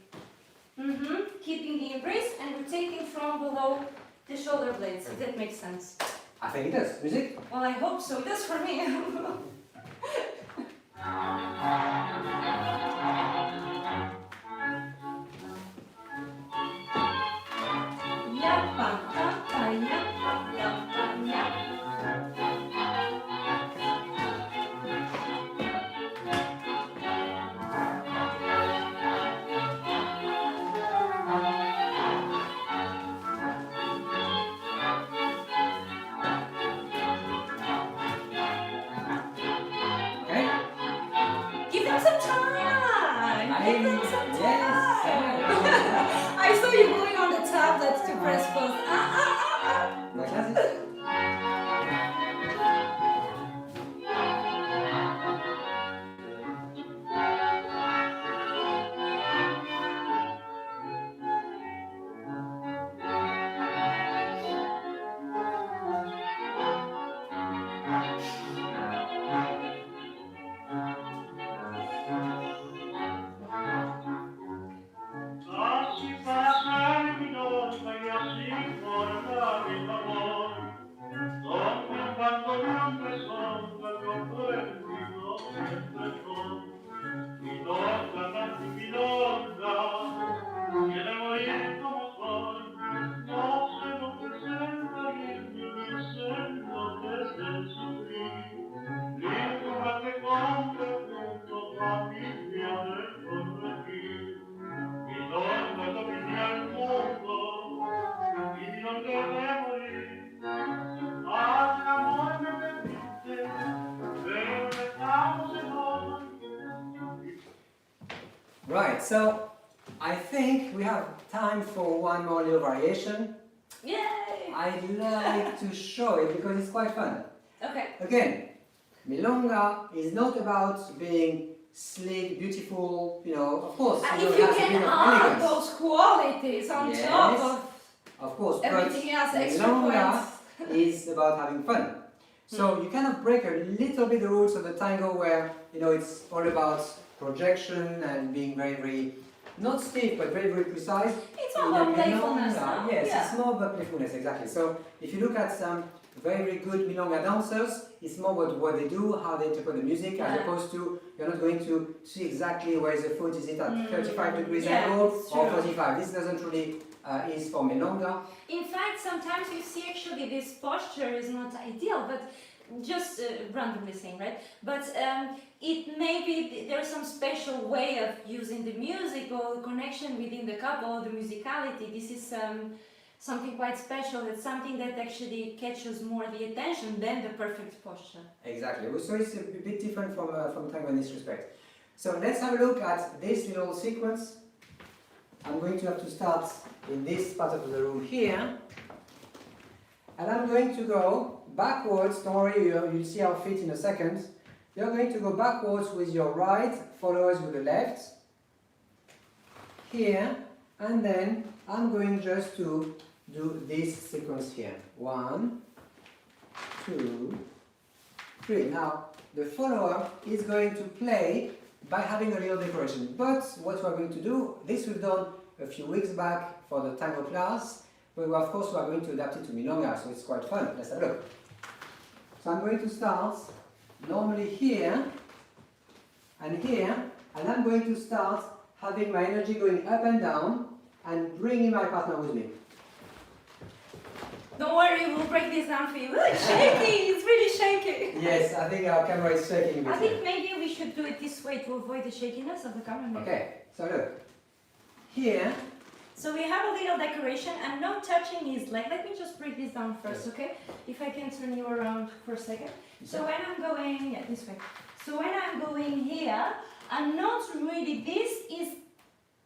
Keeping the embrace and rotating from below The shoulder blades, if that makes sense. I think it does. Music? Well, I hope so. It does for me. Yappa, tappa, yappa, tappa, yappa. Okay? Give them some time! Give them some time! Yes. I saw you going on the tablet to press pause. Like that? Así pasa el milonga y así por la vida voy. Donde cuando mi hombre songa yo perdido siempre soy. Milonga, canti milonga, quiere morir como soy. No se lo presenta y en mi diciendo desde el sufrir. Lingua que compre junto familia del corregir. Milonga domina el mundo y milonga debe morir. Haz el amor me permite, pero no estamos en hoy. Right, so I think we have time for one more little variation. Yay! I'd like to show it because it's quite fun. Okay. Again, Milonga is not about being sleek, beautiful, you know, of course. And you know, if you it has a can bit of add elegance. those qualities on Yes. top Of course, of but everything else, extra Milonga points. is about having fun. So you kind of break a little bit the rules of the tango where, you know, it's all about projection and being very, very, not stiff, but very, very precise. It's all In about the playfulness Milonga, now. yes, Yeah. it's more about playfulness, exactly. So if you look at some very good Milonga dancers, it's more about what they do, how they interpret the music, as Yeah. opposed to you're not going to see exactly where is the foot, is it at 35 degrees Yeah, angle it's or true. 45. This doesn't really is for Milonga. In fact, sometimes you see actually this posture is not ideal, but just randomly saying, right? But it may be there's some special way of using the music or connection within the couple, the musicality. This is something quite special. It's something that actually catches more the attention than the perfect posture. Exactly. So it's a bit different from tango in this respect. So let's have a look at this little sequence. I'm going to have to start in this part of the room here. And I'm going to go backwards. Don't worry, you'll see our feet in a second. You're going to go backwards with your right, follow us with the left. Here. And then I'm going just to do this sequence here. 1, 2, 3. Now, the follower is going to play by having a little decoration. But what we're going to do, this we've done a few weeks back for the tango class, but of course we are going to adapt it to Milonga, so it's quite fun. Let's have a look. So I'm going to start normally here and here, and I'm going to start having my energy going up and down and bringing my partner with me. Don't worry, we'll break this down for you. Look, it's shaky. It's really shaky. Yes, I think our camera is shaking a I bit. think maybe we should do it this way to avoid the shakiness of the camera. maybe. Okay, so look. Here, So we have a little decoration and no touching his leg. Let me just break this down first, Yes. okay? If I can turn you around for a second. So when I'm going, yeah, this way. So when I'm going here, I'm not really, this is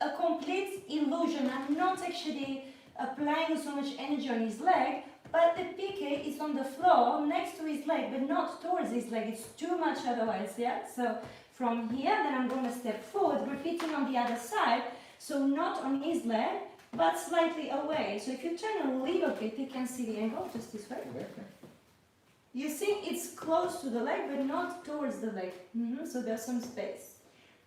a complete illusion. I'm not actually applying so much energy on his leg, but the piqué is on the floor next to his leg, but not towards his leg. It's too much otherwise, yeah? So from here, then I'm going to step forward, repeating on the other side. So not on his leg, but slightly away. So if you turn a little bit, you can see the angle, just this way. You see, it's close to the leg, but not towards the leg. So there's some space.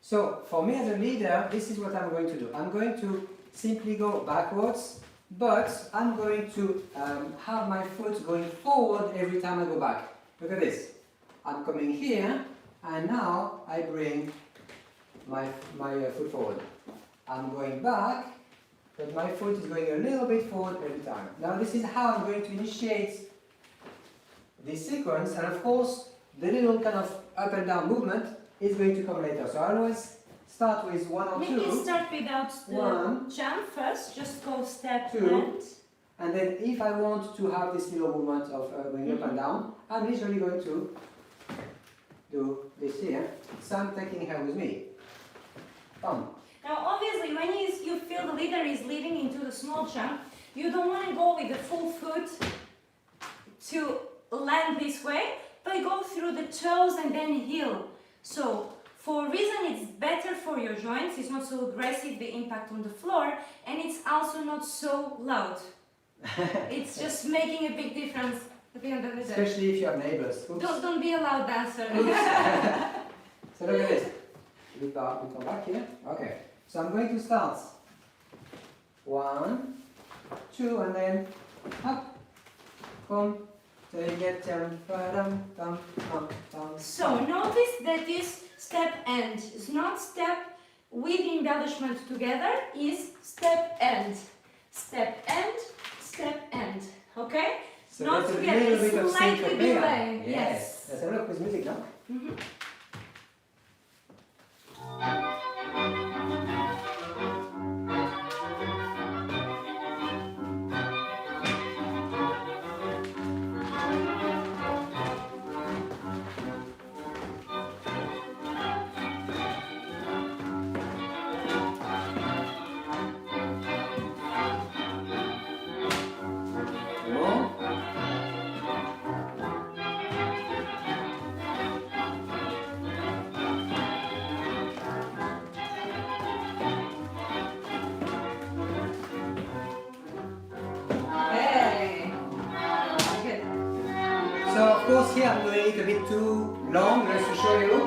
so for me as a leader, this is what I'm going to do. I'm going to simply go backwards but I'm going to have my foot going forward every time I go back. Look at this. I'm coming here, and now I bring my foot forward. I'm going back, but my foot is going a little bit forward every time. Now this is how I'm going to initiate this sequence, and of course the little kind of up and down movement is going to come later. So I always start with one or two. Maybe start without the One. jump first, just go step Two. And then if I want to have this little movement of going up and down, I'm usually going to do this here. So I'm taking her with me. Bum. Now obviously when you feel the leader is leading into the small jump, you don't want to go with the full foot to land this way, but go through the toes and then heel. So for a reason it's better for your joints, it's not so aggressive, the impact on the floor, and it's also not so loud. It's just making a big difference at the end of the day. Especially if you have neighbors. Oops. Don't be a loud dancer. So look at this. We come back here. Okay. So I'm going to start. 1, 2, and then up. Come. So notice that this step end is not step with embellishment together, is step end. Step end, step end. Okay? So Not that's a together, little it's bit of slightly syncopation. delay. Yes. Yes. Let's have a look with music now. Bon. Hey. Good. So of course here I'm doing it a bit too long, just to show you.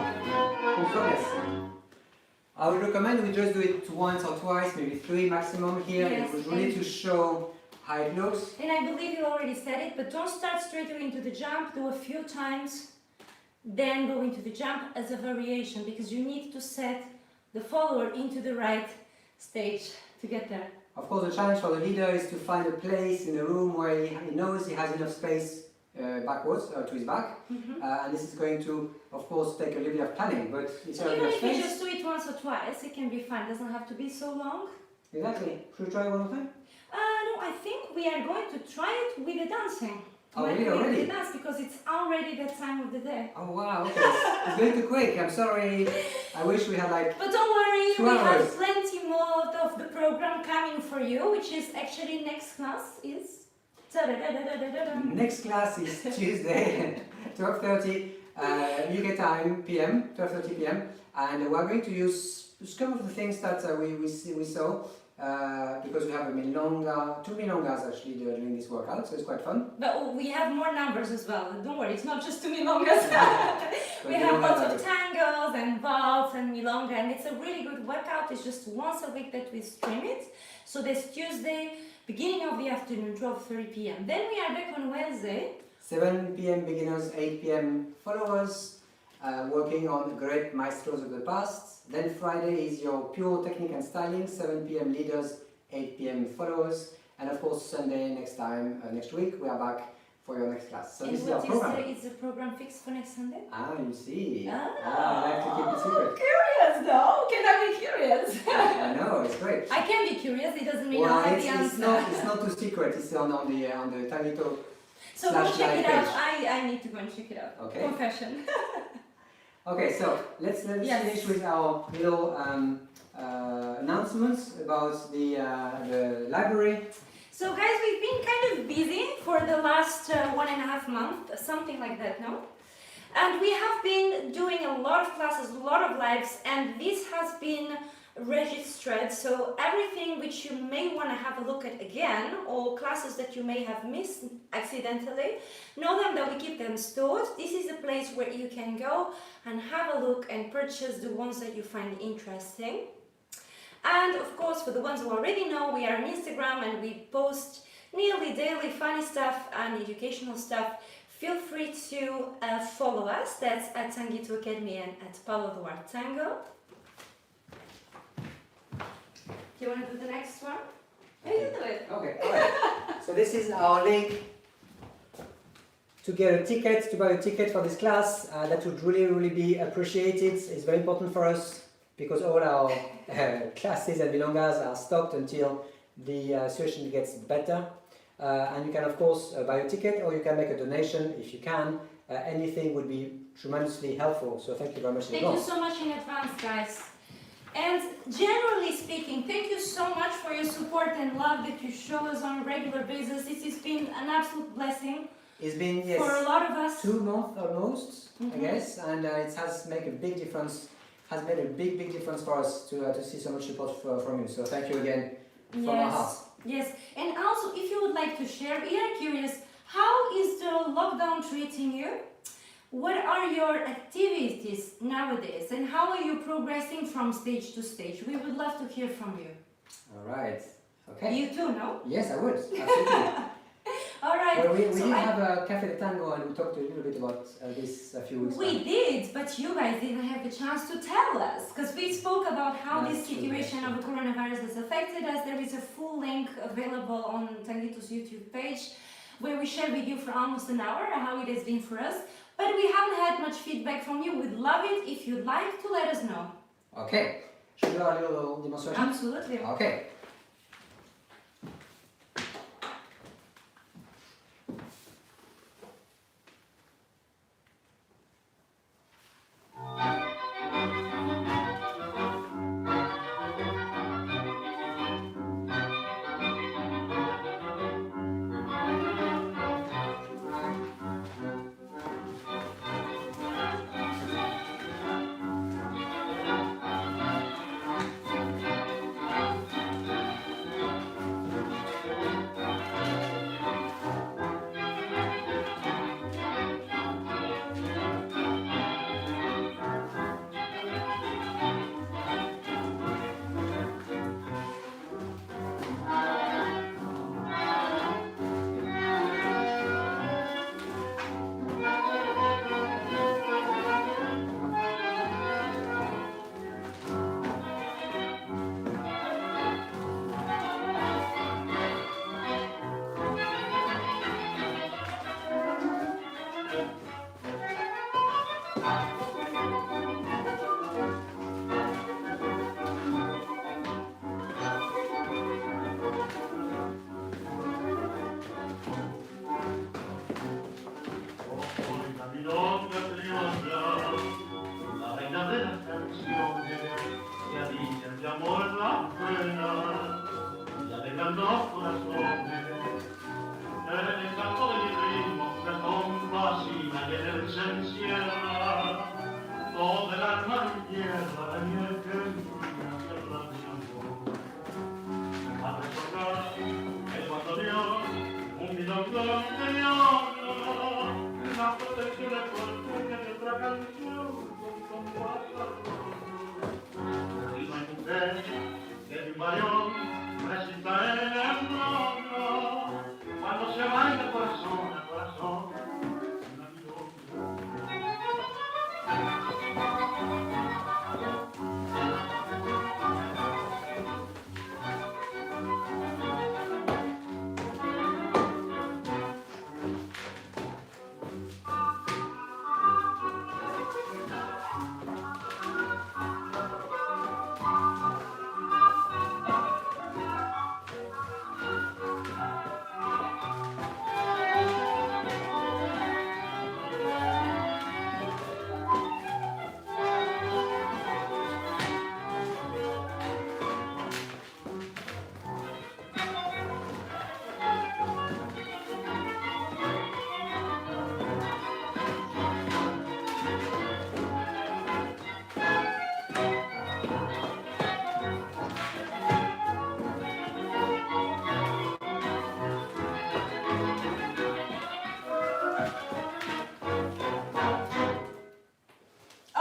Yes. I would recommend we just do it once or twice, maybe 3 maximum here. Yes, It was really to show how it looks. And I believe you already said it, but don't start straight away into the jump, do a few times, then go into the jump as a variation, because you need to set the follower into the right stage to get there. Of course, the challenge for the leader is to find a place in the room where he knows he has enough space backwards to his back, and this is going to, of course, take a little bit of planning. But it's So a even enough if you space. just do it once or twice, it can be fine. It doesn't have to be so long. Exactly. Should we try one more time? No, I think we are going to try it with the dancing. Oh, We're really? going Already? to dance because it's already that time of the day. Oh wow, okay. It's going too quick. I'm sorry. I wish we had like But don't worry, 2 we hours. have plenty more of the program coming for you, which is actually next class is. Next class is Tuesday, 12:30 UK time PM, 12:30 PM, and we're going to use some of the things that we saw because we have a milonga, 2 milongas actually during this workout, so it's quite fun. But we have more numbers as well. Don't worry, it's not just 2 milongas. We have milongas lots are of tangos and waltz and milonga, and it's a really good workout. It's just once a week that we stream it. So this Tuesday, beginning of the afternoon, 12:30 PM. Then we are back on Wednesday. 7 PM beginners, 8 PM followers, working on great maestros of the past. Then Friday is your pure technique and styling, 7 PM leaders, 8 PM followers. And of course Sunday next time, next week, we are back for your next class. So And this is our what program. is the program fixed for next Sunday? Ah, you see. Ah. I like to keep it secret. Curious though, can I be curious? I know, it's great. I can be curious, it doesn't mean I'll Well, have the it's answer. not too secret, it's on the Tiny Talk. So go / check live it out. page. I need to go and check it out. Okay. Confession. Okay, so let's Yes. finish with our little announcements about the library. So guys, we've been kind of busy for the last 1.5 months, something like that, no? And we have been doing a lot of classes, a lot of lives, and this has been registered. So everything which you may want to have a look at again, or classes that you may have missed accidentally, know them that we keep them stored. This is a place where you can go and have a look and purchase the ones that you find interesting. And of course, for the ones who already know, we are on Instagram and we post nearly daily funny stuff and educational stuff. Feel free to follow us. That's at Tango Academy and at Paula Duarte Tango. Do you want to do the next one? You do it. Okay, alright. So this is our link to get a ticket, to buy a ticket for this class. That would really be appreciated. It's very important for us because all our classes and milongas are stopped until the situation gets better. And you can of course buy a ticket or you can make a donation if you can. Anything would be tremendously helpful. So thank you very much in Thank you advance. so much in advance, guys. And generally speaking, thank you so much for your support and love that you show us on a regular basis. This has been an absolute blessing. It's been, for a lot of us. 2 months almost, I guess, and it has made a big difference. Has made a big difference for us to see so much support from you. So thank you again from our heart. Yes, and also if you would like to share, we are curious, how is the lockdown treating you? What are your activities nowadays, and how are you progressing from stage to stage? We would love to hear from you. All right. Okay. You too, no? Yes, I would. Absolutely. All right. Well, we did have a Café de Tango and we talked a little bit about this a few weeks back. We did, but you guys didn't have a chance to tell us, because we spoke about how this situation of the coronavirus has affected us. There is a full link available on Tanguito's YouTube page, where we share with you for almost an hour how it has been for us. But we haven't had much feedback from you. We'd love it if you'd like to let us know. Okay. Should we do a little demonstration? Absolutely. Okay. Milonga criolla, la reina de las canciones, que alivia de amor la pena, y alegran los corazones. El encanto de mi ritmo me compasina y en él se encierra todo el alma de tierra y el que brilla tierra de amor. A resonar el bandoneón, un milonga criolla, la protección es fuerte de otra canción con y no hay mujer que de un varón resista el embrono cuando se baila corazón a corazón una milonga.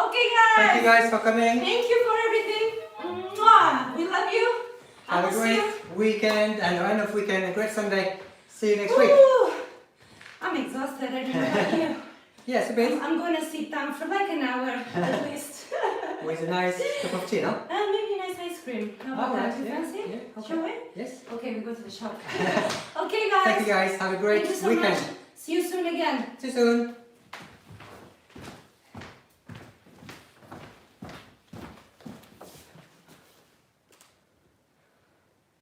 Okay, guys. Thank you guys for coming. Thank you for everything. Mwah! We love you. Have a I'll see great you. weekend and end of weekend, a great Sunday. See you next week. Woo! I'm exhausted. I don't know about you. Yes, a bit. I'm gonna sit down for like an hour at least. With a nice cup of tea, no? Maybe a nice ice cream. How about that? You fancy? Yeah, Shall we? Yes. Okay, we go to the shop. Okay, guys. Thank you guys. Have a great Thank you so weekend. much. See you soon again. See you soon.